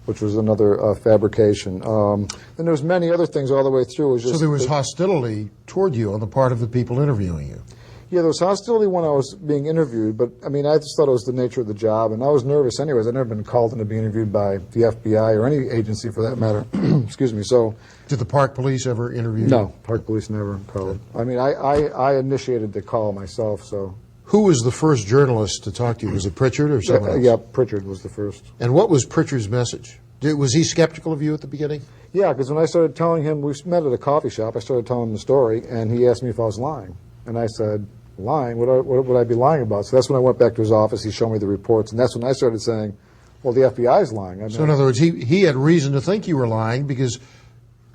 which was another fabrication. Then there was many other things all the way through. It was just, so there was hostility toward you on the part of the people interviewing you. Yeah, there was hostility when I was being interviewed, but I mean, I just thought it was the nature of the job, and I was nervous anyways. I'd never been called in to be interviewed by the FBI or any agency for that matter. Excuse me. So, did the park police ever interview you? No, park police never called. I mean, I initiated the call myself. So, who was the first journalist to talk to you? Was it Pritchard or someone else? Yeah, Pritchard was the first. And what was Pritchard's message? Was he skeptical of you at the beginning? Yeah, because when I started telling him, we met at a coffee shop, I started telling him the story, and he asked me if I was lying. And I said, lying? What would I be lying about? So that's when I went back to his office, he showed me the reports, and that's when I started saying, well, the FBI's lying. I mean, so in other words, he had reason to think you were lying because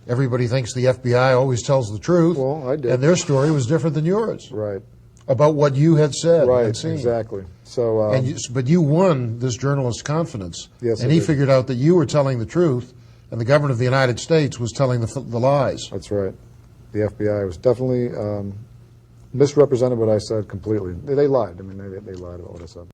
everybody thinks the FBI always tells the truth. Well, I did. And their story was different than yours. Right. About what you had said. Right, and seen. exactly. So, but you won this journalist's confidence. Yes, and I he did. figured out that you were telling the truth, and the government of the United States was telling the lies. That's right. The FBI was definitely misrepresented what I said completely. They lied. I mean, they lied about what I said.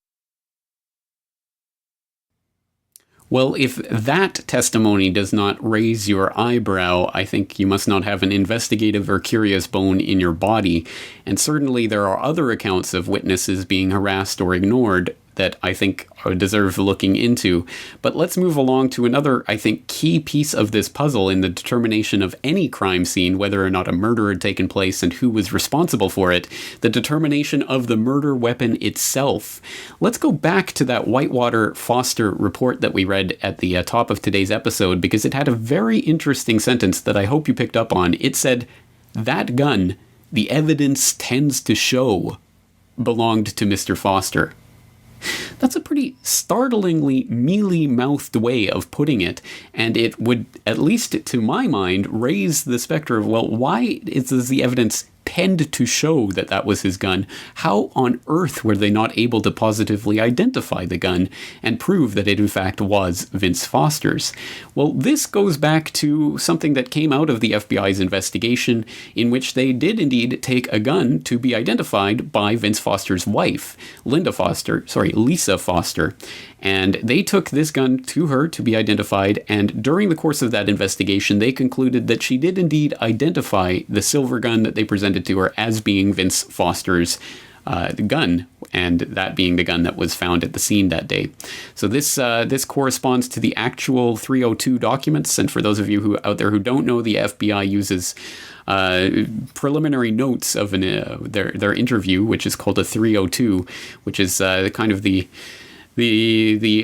Well, if that testimony does not raise your eyebrow, I think you must not have an investigative or curious bone in your body. And certainly there are other accounts of witnesses being harassed or ignored that I think deserve looking into. But let's move along to another, I think, key piece of this puzzle in the determination of any crime scene, whether or not a murder had taken place and who was responsible for it, the determination of the murder weapon itself. Let's go back to that Whitewater Foster report that we read at the top of today's episode, because it had a very interesting sentence that I hope you picked up on. It said, "That gun, the evidence tends to show, belonged to Mr. Foster." That's a pretty startlingly mealy-mouthed way of putting it, and it would, at least to my mind, raise the specter of, well, why does the evidence tend to show that that was his gun? How on earth were they not able to positively identify the gun and prove that it in fact was Vince Foster's? Well, this goes back to something that came out of the FBI's investigation, in which they did indeed take a gun to be identified by Vince Foster's wife, Lisa Foster. And they took this gun to her to be identified, and during the course of that investigation, they concluded that she did indeed identify the silver gun that they presented to her as being Vince Foster's gun, and that being the gun that was found at the scene that day. So this corresponds to the actual 302 documents, and for those of you out there who don't know, the FBI uses preliminary notes of their interview, which is called a 302, which is kind of the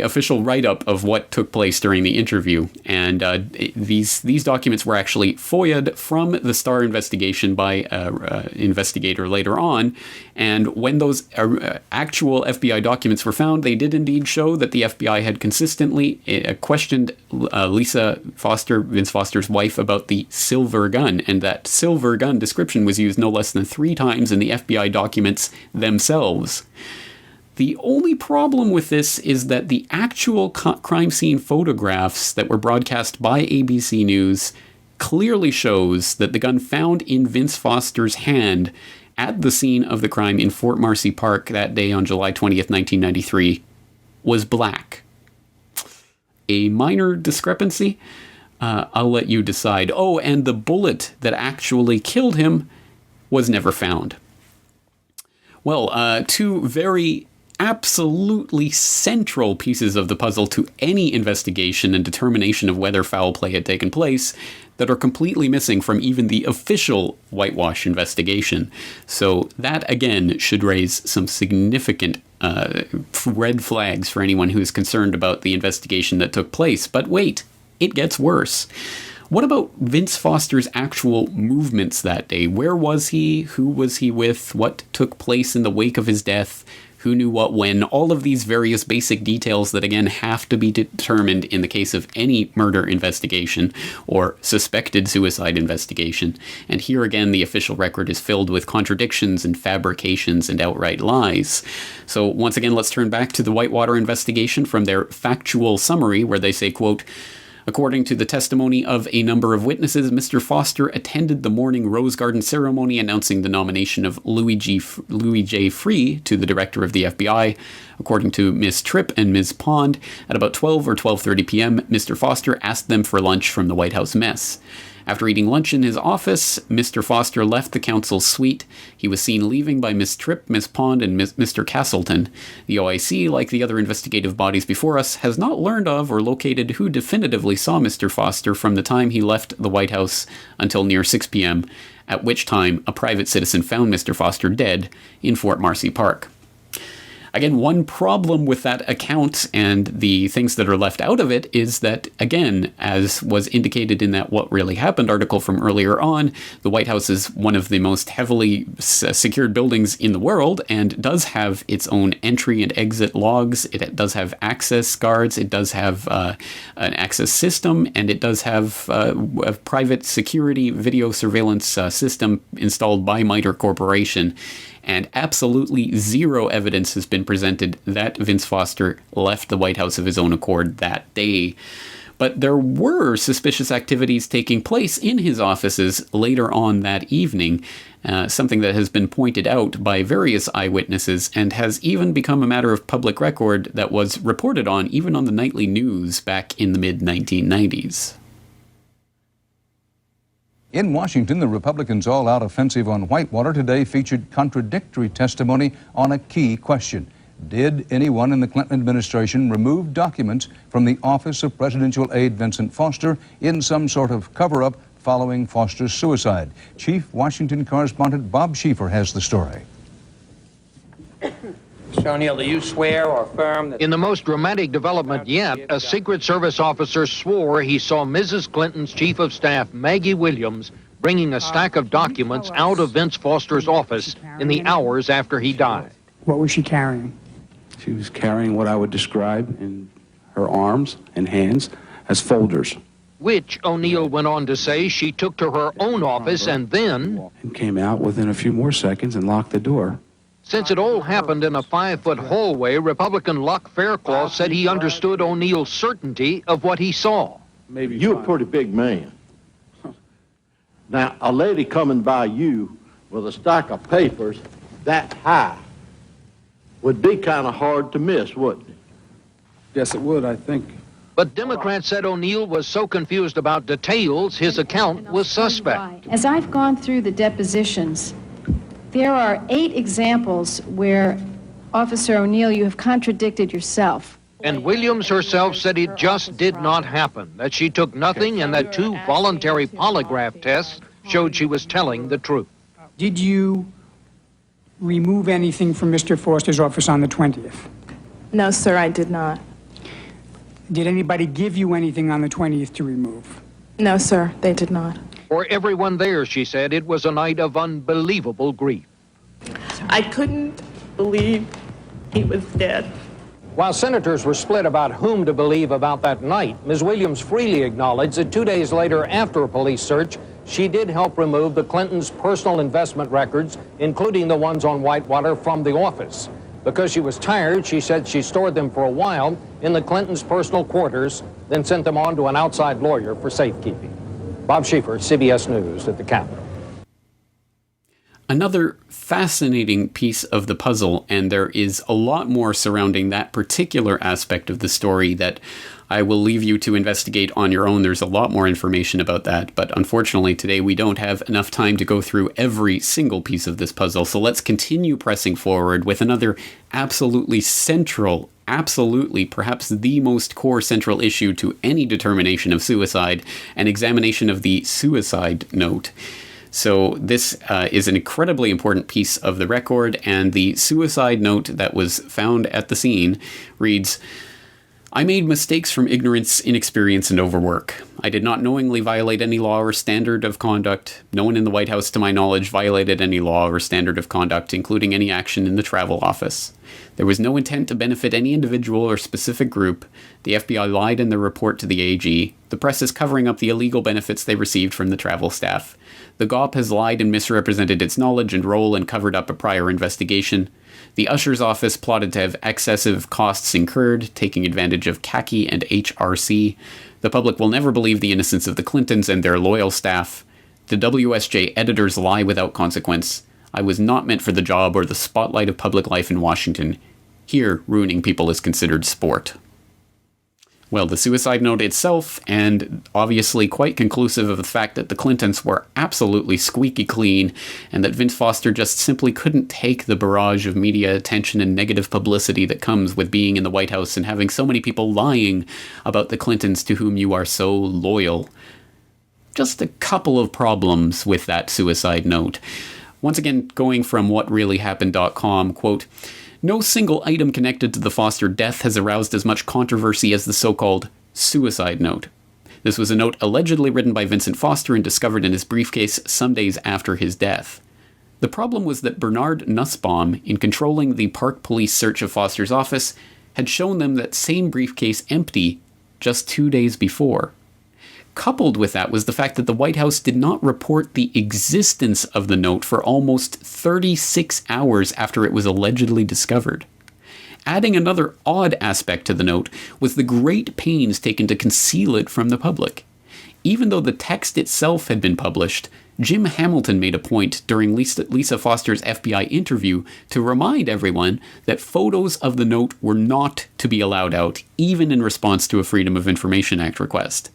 official write-up of what took place during the interview. And these documents were actually FOIA'd from the Starr investigation by an investigator later on. And when those actual FBI documents were found, they did indeed show that the FBI had consistently questioned Lisa Foster, Vince Foster's wife, about the silver gun. And that silver gun description was used no less than 3 times in the FBI documents themselves. The only problem with this is that the actual crime scene photographs that were broadcast by ABC News clearly shows that the gun found in Vince Foster's hand at the scene of the crime in Fort Marcy Park that day on July 20th, 1993, was black. A minor discrepancy? I'll let you decide. Oh, and the bullet that actually killed him was never found. Well, two very absolutely central pieces of the puzzle to any investigation and determination of whether foul play had taken place that are completely missing from even the official whitewash investigation. So that, again, should raise some significant red flags for anyone who is concerned about the investigation that took place. But wait, it gets worse. What about Vince Foster's actual movements that day? Where was he? Who was he with? What took place in the wake of his death? Who knew what when? All of these various basic details that, again, have to be determined in the case of any murder investigation or suspected suicide investigation. And here again, the official record is filled with contradictions and fabrications and outright lies. So once again, let's turn back to the Whitewater investigation from their factual summary where they say, quote, according to the testimony of a number of witnesses, Mr. Foster attended the morning Rose Garden ceremony announcing the nomination of Louis J. Freeh to the director of the FBI. According to Ms. Tripp and Ms. Pond, at about 12 or 12:30 p.m., Mr. Foster asked them for lunch from the White House mess. After eating lunch in his office, Mr. Foster left the counsel's suite. He was seen leaving by Ms. Tripp, Ms. Pond, and Mr. Castleton. The OIC, like the other investigative bodies before us, has not learned of or located who definitively saw Mr. Foster from the time he left the White House until near 6 p.m., at which time a private citizen found Mr. Foster dead in Fort Marcy Park. Again, one problem with that account and the things that are left out of it is that, again, as was indicated in that What Really Happened article from earlier on, the White House is one of the most heavily secured buildings in the world and does have its own entry and exit logs. It does have access guards. It does have an access system, and it does have a private security video surveillance system installed by MITRE Corporation. And absolutely zero evidence has been presented that Vince Foster left the White House of his own accord that day. But there were suspicious activities taking place in his offices later on that evening, something that has been pointed out by various eyewitnesses and has even become a matter of public record that was reported on even on the nightly news back in the mid-1990s. In Washington, the Republicans' all-out offensive on Whitewater today featured contradictory testimony on a key question. Did anyone in the Clinton administration remove documents from the Office of Presidential Aide Vincent Foster in some sort of cover-up following Foster's suicide? Chief Washington correspondent Bob Schieffer has the story. Mr. O'Neill, do you swear or affirm that... In the most dramatic development yet, a Secret Service officer swore he saw Mrs. Clinton's Chief of Staff, Maggie Williams, bringing a stack of documents out of Vince Foster's office in the hours after he died. What was she carrying? She was carrying what I would describe in her arms and hands as folders. Which, O'Neill went on to say, she took to her own office and then... And came out within a few more seconds and locked the door. Since it all happened in a 5-foot hallway, Republican Luck Faircloth said he understood O'Neill's certainty of what he saw. Maybe you're a pretty big man. Now, a lady coming by you with a stack of papers that high would be kind of hard to miss, wouldn't it? Yes, it would, I think. But Democrats said O'Neill was so confused about details, his account was suspect. As I've gone through the depositions, there are 8 examples where, Officer O'Neill, you have contradicted yourself. And Williams herself said it just did not happen, that she took nothing and that 2 voluntary polygraph tests showed she was telling the truth. Did you remove anything from Mr. Foster's office on the 20th? No, sir, I did not. Did anybody give you anything on the 20th to remove? No, sir, they did not. For everyone there, she said, it was a night of unbelievable grief. I couldn't believe he was dead. While senators were split about whom to believe about that night, Ms. Williams freely acknowledged that 2 days later, after a police search, she did help remove the Clintons' personal investment records, including the ones on Whitewater, from the office. Because she was tired, she said she stored them for a while in the Clintons' personal quarters, then sent them on to an outside lawyer for safekeeping. Bob Schieffer, CBS News at the Capitol. Another fascinating piece of the puzzle, and there is a lot more surrounding that particular aspect of the story that I will leave you to investigate on your own. There's a lot more information about that, but unfortunately today we don't have enough time to go through every single piece of this puzzle, so let's continue pressing forward with another absolutely central, absolutely perhaps the most core central issue to any determination of suicide, an examination of the suicide note. So this is an incredibly important piece of the record, and the suicide note that was found at the scene reads, "I made mistakes from ignorance, inexperience, and overwork. I did not knowingly violate any law or standard of conduct. No one in the White House, to my knowledge, violated any law or standard of conduct, including any action in the travel office. There was no intent to benefit any individual or specific group. The FBI lied in their report to the AG. The press is covering up the illegal benefits they received from the travel staff. The GOP has lied and misrepresented its knowledge and role and covered up a prior investigation. The Usher's office plotted to have excessive costs incurred, taking advantage of khaki and HRC. The public will never believe the innocence of the Clintons and their loyal staff. The WSJ editors lie without consequence. I was not meant for the job or the spotlight of public life in Washington. Here, ruining people is considered sport." Well, the suicide note itself, and obviously quite conclusive of the fact that the Clintons were absolutely squeaky clean, and that Vince Foster just simply couldn't take the barrage of media attention and negative publicity that comes with being in the White House and having so many people lying about the Clintons to whom you are so loyal. Just a couple of problems with that suicide note. Once again, going from whatreallyhappened.com, quote, "No single item connected to the Foster death has aroused as much controversy as the so-called suicide note. This was a note allegedly written by Vincent Foster and discovered in his briefcase some days after his death. The problem was that Bernard Nussbaum, in controlling the Park Police search of Foster's office, had shown them that same briefcase empty just 2 days before. Coupled with that was the fact that the White House did not report the existence of the note for almost 36 hours after it was allegedly discovered. Adding another odd aspect to the note was the great pains taken to conceal it from the public. Even though the text itself had been published, Jim Hamilton made a point during Lisa Foster's FBI interview to remind everyone that photos of the note were not to be allowed out, even in response to a Freedom of Information Act request.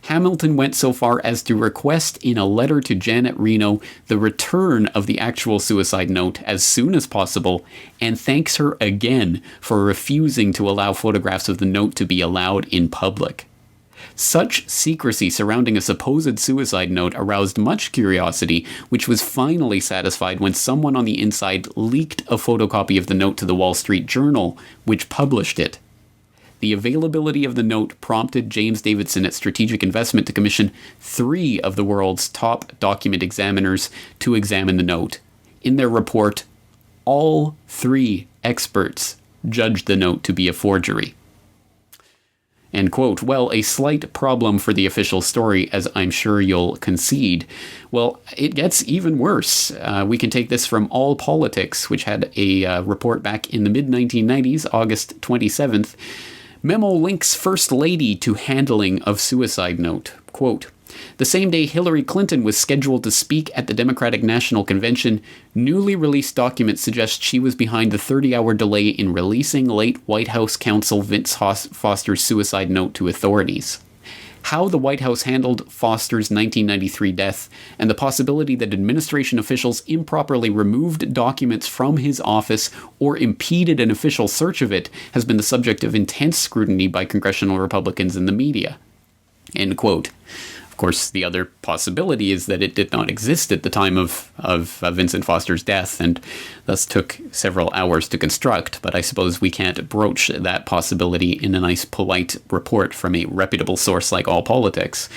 Hamilton went so far as to request in a letter to Janet Reno the return of the actual suicide note as soon as possible, and thanks her again for refusing to allow photographs of the note to be allowed in public. Such secrecy surrounding a supposed suicide note aroused much curiosity, which was finally satisfied when someone on the inside leaked a photocopy of the note to the Wall Street Journal, which published it. The availability of the note prompted James Davidson at Strategic Investment to commission 3 of the world's top document examiners to examine the note. In their report, all 3 experts judged the note to be a forgery. End quote. Well, a slight problem for the official story, as I'm sure you'll concede. Well, it gets even worse. We can take this from All Politics, which had a report back in the mid-1990s, August 27th. Memo links First Lady to handling of suicide note. Quote, "The same day Hillary Clinton was scheduled to speak at the Democratic National Convention, newly released documents suggest she was behind the 30-hour delay in releasing late White House counsel Vince Foster's suicide note to authorities. How the White House handled Foster's 1993 death, and the possibility that administration officials improperly removed documents from his office or impeded an official search of it, has been the subject of intense scrutiny by congressional Republicans and the media." End quote. Of course, the other possibility is that it did not exist at the time of Vincent Foster's death, and thus took several hours to construct, but I suppose we can't broach that possibility in a nice, polite report from a reputable source like All Politics.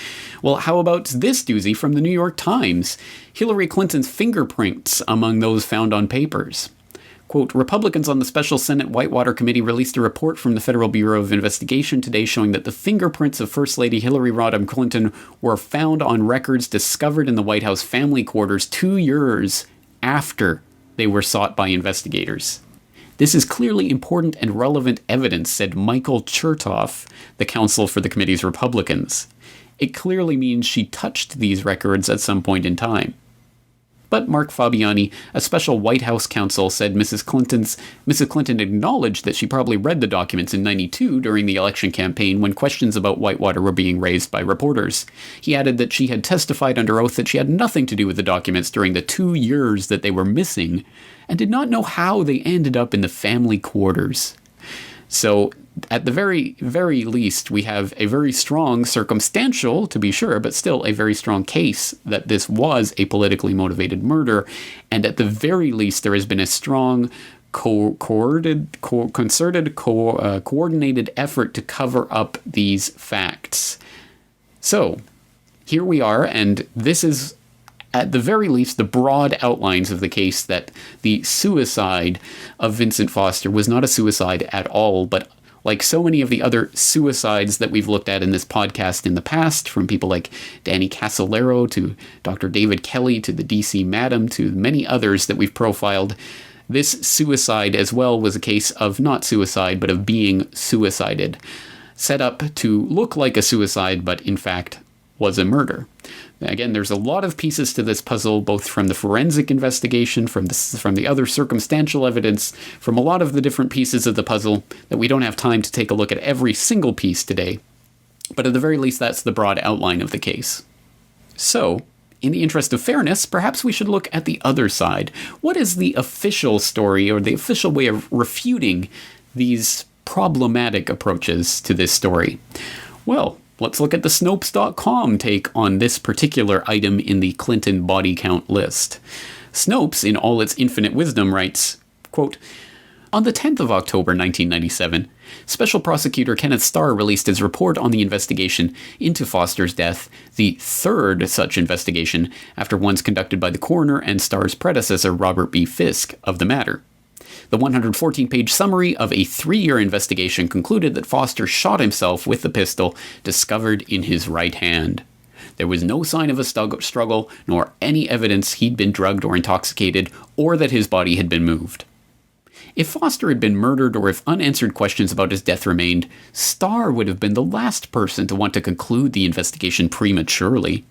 Well, how about this doozy from the New York Times? Hillary Clinton's fingerprints among those found on papers. Quote, "Republicans on the Special Senate Whitewater Committee released a report from the Federal Bureau of Investigation today showing that the fingerprints of First Lady Hillary Rodham Clinton were found on records discovered in the White House family quarters 2 years after they were sought by investigators. This is clearly important and relevant evidence," said Michael Chertoff, the counsel for the committee's Republicans. it clearly means she touched these records at some point in time. But Mark Fabiani, a special White House counsel, said Mrs. Clinton acknowledged that she probably read the documents in '92 during the election campaign when questions about Whitewater were being raised by reporters. He added that she had testified under oath that she had nothing to do with the documents during the 2 years that they were missing, and did not know how they ended up in the family quarters. So, at the very, very least, we have a very strong circumstantial, to be sure, but still a very strong case that this was a politically motivated murder. And at the very least, there has been a strong, coordinated effort to cover up these facts. So, here we are, and this is, at the very least, the broad outlines of the case that the suicide of Vincent Foster was not a suicide at all, but like so many of the other suicides that we've looked at in this podcast in the past, from people like Danny Casolaro to Dr. David Kelly to the DC Madam to many others that we've profiled, this suicide as well was a case of not suicide, but of being suicided. Set up to look like a suicide, but in fact was a murder. Again, there's a lot of pieces to this puzzle, both from the forensic investigation, from the other circumstantial evidence, from a lot of the different pieces of the puzzle that we don't have time to take a look at every single piece today. But at the very least, that's the broad outline of the case. So, in the interest of fairness, perhaps we should look at the other side. What is the official story, or the official way of refuting these problematic approaches to this story? Well, let's look at the Snopes.com take on this particular item in the Clinton body count list. Snopes, in all its infinite wisdom, writes, quote, "On the 10th of October 1997, Special Prosecutor Kenneth Starr released his report on the investigation into Foster's death, the third such investigation after ones conducted by the coroner and Starr's predecessor, Robert B. Fisk, of the matter. The 114-page summary of a 3-year investigation concluded that Foster shot himself with the pistol discovered in his right hand. There was no sign of a struggle, nor any evidence he'd been drugged or intoxicated, or that his body had been moved. If Foster had been murdered, or if unanswered questions about his death remained, Starr would have been the last person to want to conclude the investigation prematurely.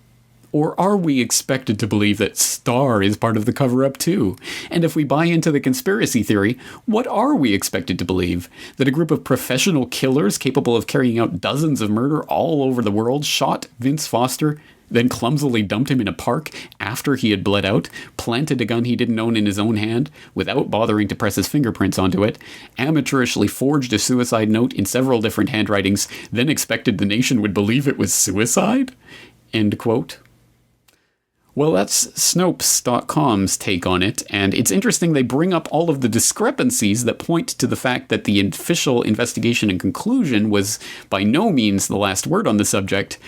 Or are we expected to believe that Starr is part of the cover-up too? And if we buy into the conspiracy theory, what are we expected to believe? That a group of professional killers capable of carrying out dozens of murder all over the world shot Vince Foster, then clumsily dumped him in a park after he had bled out, planted a gun he didn't own in his own hand without bothering to press his fingerprints onto it, amateurishly forged a suicide note in several different handwritings, then expected the nation would believe it was suicide? End quote. Well, that's Snopes.com's take on it, and it's interesting they bring up all of the discrepancies that point to the fact that the official investigation and conclusion was by no means the last word on the subject,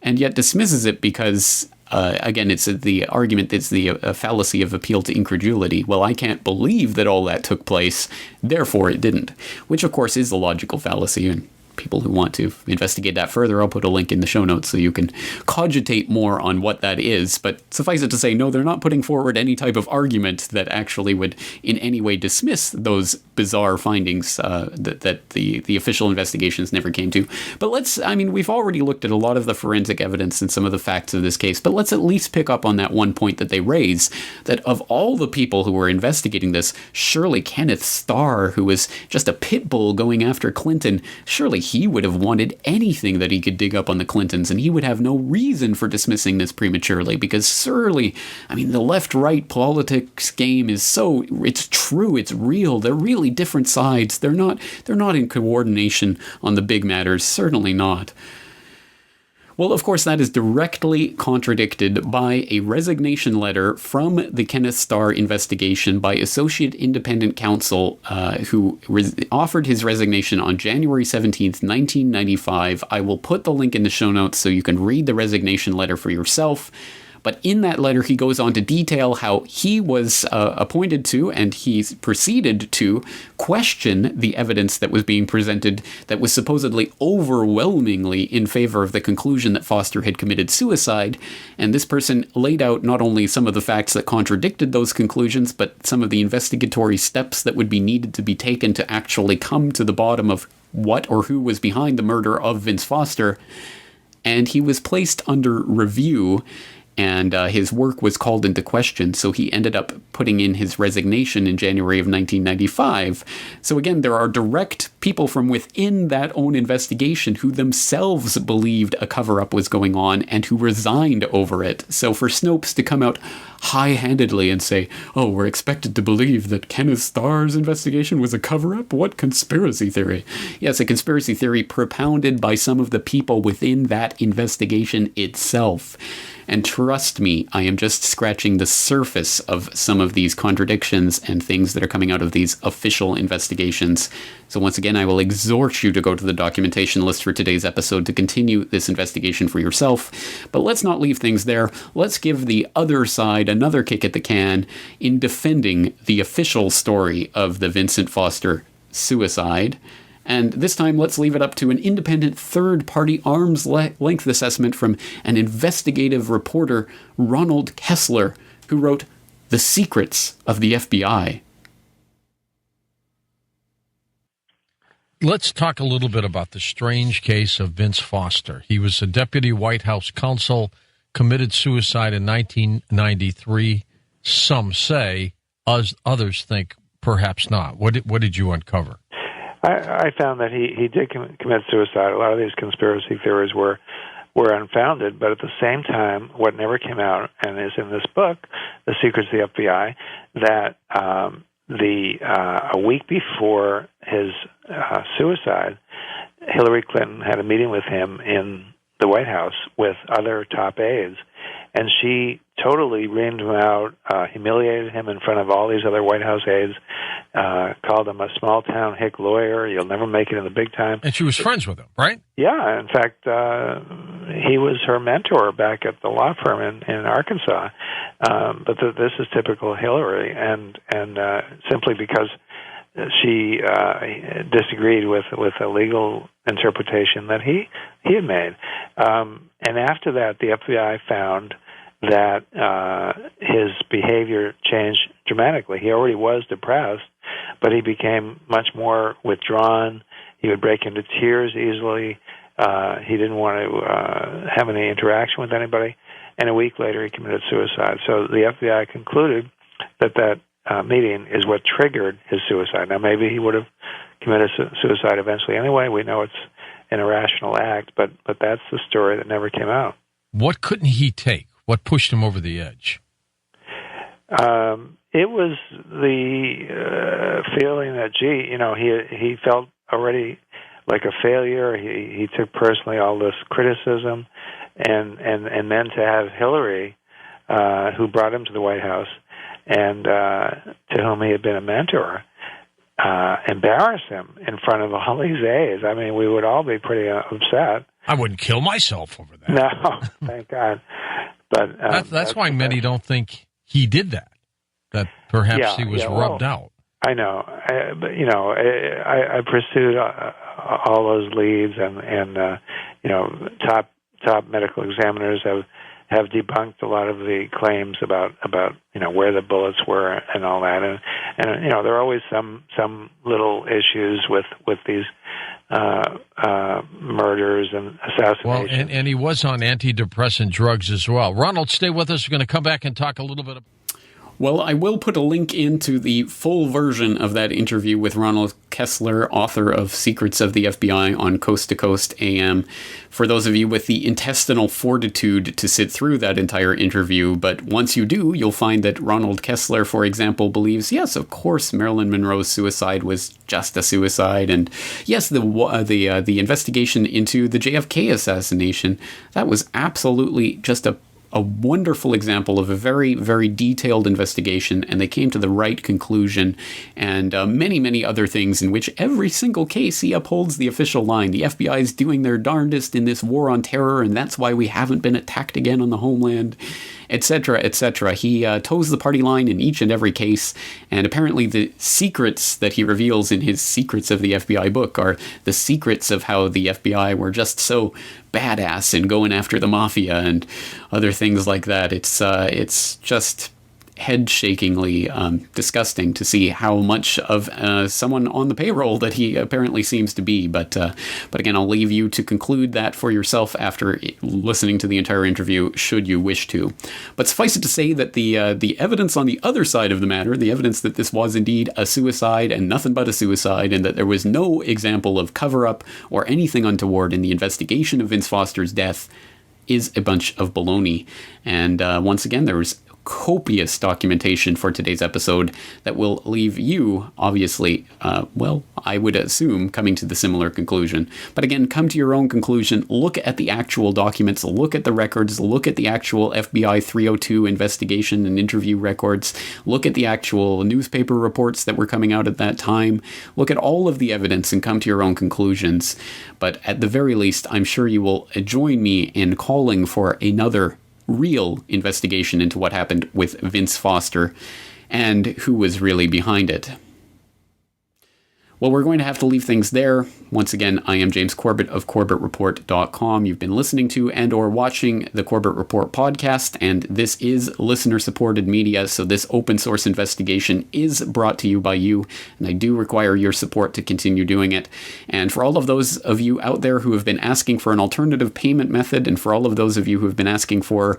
and yet dismisses it because, again, it's the argument, it's the fallacy of appeal to incredulity. Well, I can't believe that all that took place, therefore it didn't, which of course is the logical fallacy, and people who want to investigate that further, I'll put a link in the show notes so you can cogitate more on what that is. But suffice it to say, no, they're not putting forward any type of argument that actually would in any way dismiss those bizarre findings that the official investigations never came to. But we've already looked at a lot of the forensic evidence and some of the facts of this case, but let's at least pick up on that one point that they raise, that of all the people who were investigating this, surely Kenneth Starr, who was just a pit bull going after Clinton, surely he would have wanted anything that he could dig up on the Clintons, and he would have no reason for dismissing this prematurely, because surely, the left-right politics game is so, it's true, it's real, they're really different sides, they're not in coordination on the big matters, certainly not. Well, of course, that is directly contradicted by a resignation letter from the Kenneth Starr investigation by Associate Independent Counsel, who offered his resignation on January 17th, 1995. I will put the link in the show notes so you can read the resignation letter for yourself. But in that letter, he goes on to detail how he was appointed to, and he proceeded to question the evidence that was being presented that was supposedly overwhelmingly in favor of the conclusion that Foster had committed suicide. And this person laid out not only some of the facts that contradicted those conclusions, but some of the investigatory steps that would be needed to be taken to actually come to the bottom of what or who was behind the murder of Vince Foster. and he was placed under review, and his work was called into question, so he ended up putting in his resignation in January of 1995. So again, there are direct people from within that own investigation who themselves believed a cover-up was going on and who resigned over it. So for Snopes to come out high-handedly and say, oh, we're expected to believe that Kenneth Starr's investigation was a cover-up? What conspiracy theory? Yes, a conspiracy theory propounded by some of the people within that investigation itself. And trust me, I am just scratching the surface of some of these contradictions and things that are coming out of these official investigations. So once again, I will exhort you to go to the documentation list for today's episode to continue this investigation for yourself. But let's not leave things there. Let's give the other side another kick at the can in defending the official story of the Vincent Foster suicide. And this time, let's leave it up to an independent third-party arm's length assessment from an investigative reporter, Ronald Kessler, who wrote The Secrets of the FBI. Let's talk a little bit about the strange case of Vince Foster. He was a deputy White House counsel, committed suicide in 1993. Some say, others think perhaps not. What did you uncover? I found that he did commit suicide. A lot of these conspiracy theories were unfounded, but at the same time, what never came out, and is in this book, The Secrets of the FBI, that a week before his suicide, Hillary Clinton had a meeting with him in the White House with other top aides, and she totally reamed him out, humiliated him in front of all these other White House aides, called him a small-town hick lawyer, you'll never make it in the big time. And she was friends with him, right? Yeah, in fact, he was her mentor back at the law firm in Arkansas. But this is typical Hillary, and simply because she disagreed with a legal interpretation that he had made. And after that, the FBI found that his behavior changed dramatically. He already was depressed, but he became much more withdrawn. He would break into tears easily. He didn't want to have any interaction with anybody. And a week later, he committed suicide. So the FBI concluded that meeting is what triggered his suicide. Now, maybe he would have committed suicide eventually anyway. We know it's an irrational act, but that's the story that never came out. What couldn't he take? What pushed him over the edge? It was the feeling that, he felt already like a failure. He took personally all this criticism, and then to have Hillary, who brought him to the White House, and to whom he had been a mentor, embarrass him in front of all these aides. I mean, we would all be pretty upset. I wouldn't kill myself over that. No, thank God. But that's why many don't think he did that. That perhaps he was rubbed out. I know, I pursued all those leads, and top medical examiners have debunked a lot of the claims about where the bullets were and all that, and there are always some little issues with these murders and assassinations. Well, and he was on antidepressant drugs as well. Ronald, stay with us. We're going to come back and talk a little bit about... Well, I will put a link into the full version of that interview with Ronald Kessler, author of Secrets of the FBI, on Coast to Coast AM, for those of you with the intestinal fortitude to sit through that entire interview. But once you do, you'll find that Ronald Kessler, for example, believes, yes, of course, Marilyn Monroe's suicide was just a suicide. And yes, the investigation into the JFK assassination, that was absolutely just a wonderful example of a very, very detailed investigation, and they came to the right conclusion, and many, many other things in which every single case he upholds the official line. The FBI is doing their darndest in this war on terror, and that's why we haven't been attacked again on the homeland, etc., etc. He toes the party line in each and every case, and apparently the secrets that he reveals in his Secrets of the FBI book are the secrets of how the FBI were just so badass in going after the mafia and other things like that. It's just head-shakingly disgusting to see how much of someone on the payroll that he apparently seems to be. But again, I'll leave you to conclude that for yourself after listening to the entire interview, should you wish to. But suffice it to say that the evidence on the other side of the matter, the evidence that this was indeed a suicide and nothing but a suicide, and that there was no example of cover-up or anything untoward in the investigation of Vince Foster's death, is a bunch of baloney. And once again, there was copious documentation for today's episode that will leave you, obviously, well, I would assume, coming to the similar conclusion. But again, come to your own conclusion. Look at the actual documents, look at the records, look at the actual FBI 302 investigation and interview records, look at the actual newspaper reports that were coming out at that time, look at all of the evidence and come to your own conclusions. But at the very least, I'm sure you will join me in calling for another real investigation into what happened with Vince Foster and who was really behind it. Well, we're going to have to leave things there. Once again, I am James Corbett of CorbettReport.com. You've been listening to and or watching the Corbett Report podcast, and this is listener-supported media, so this open source investigation is brought to you by you, and I do require your support to continue doing it. And for all of those of you out there who have been asking for an alternative payment method, and for all of those of you who have been asking for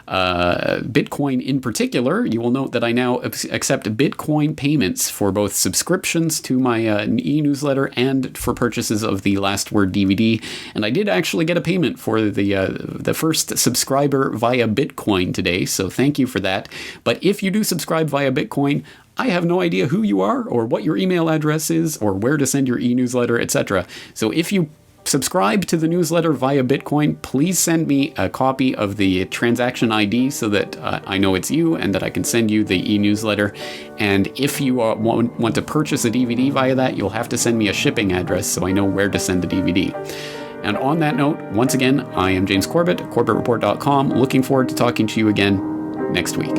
Bitcoin in particular, you will note that I now accept Bitcoin payments for both subscriptions to my e-newsletter and for purchases of the Last Word DVD. And I did actually get a payment for the first subscriber via Bitcoin today, so thank you for that. But if you do subscribe via Bitcoin, I have no idea who you are or what your email address is or where to send your e-newsletter, etc. So if you subscribe to the newsletter via Bitcoin, please send me a copy of the transaction ID so that I know it's you and that I can send you the e-newsletter. And if you want to purchase a DVD via that, you'll have to send me a shipping address so I know where to send the DVD. And on that note, once again, I am James Corbett, CorbettReport.com. Looking forward to talking to you again next week.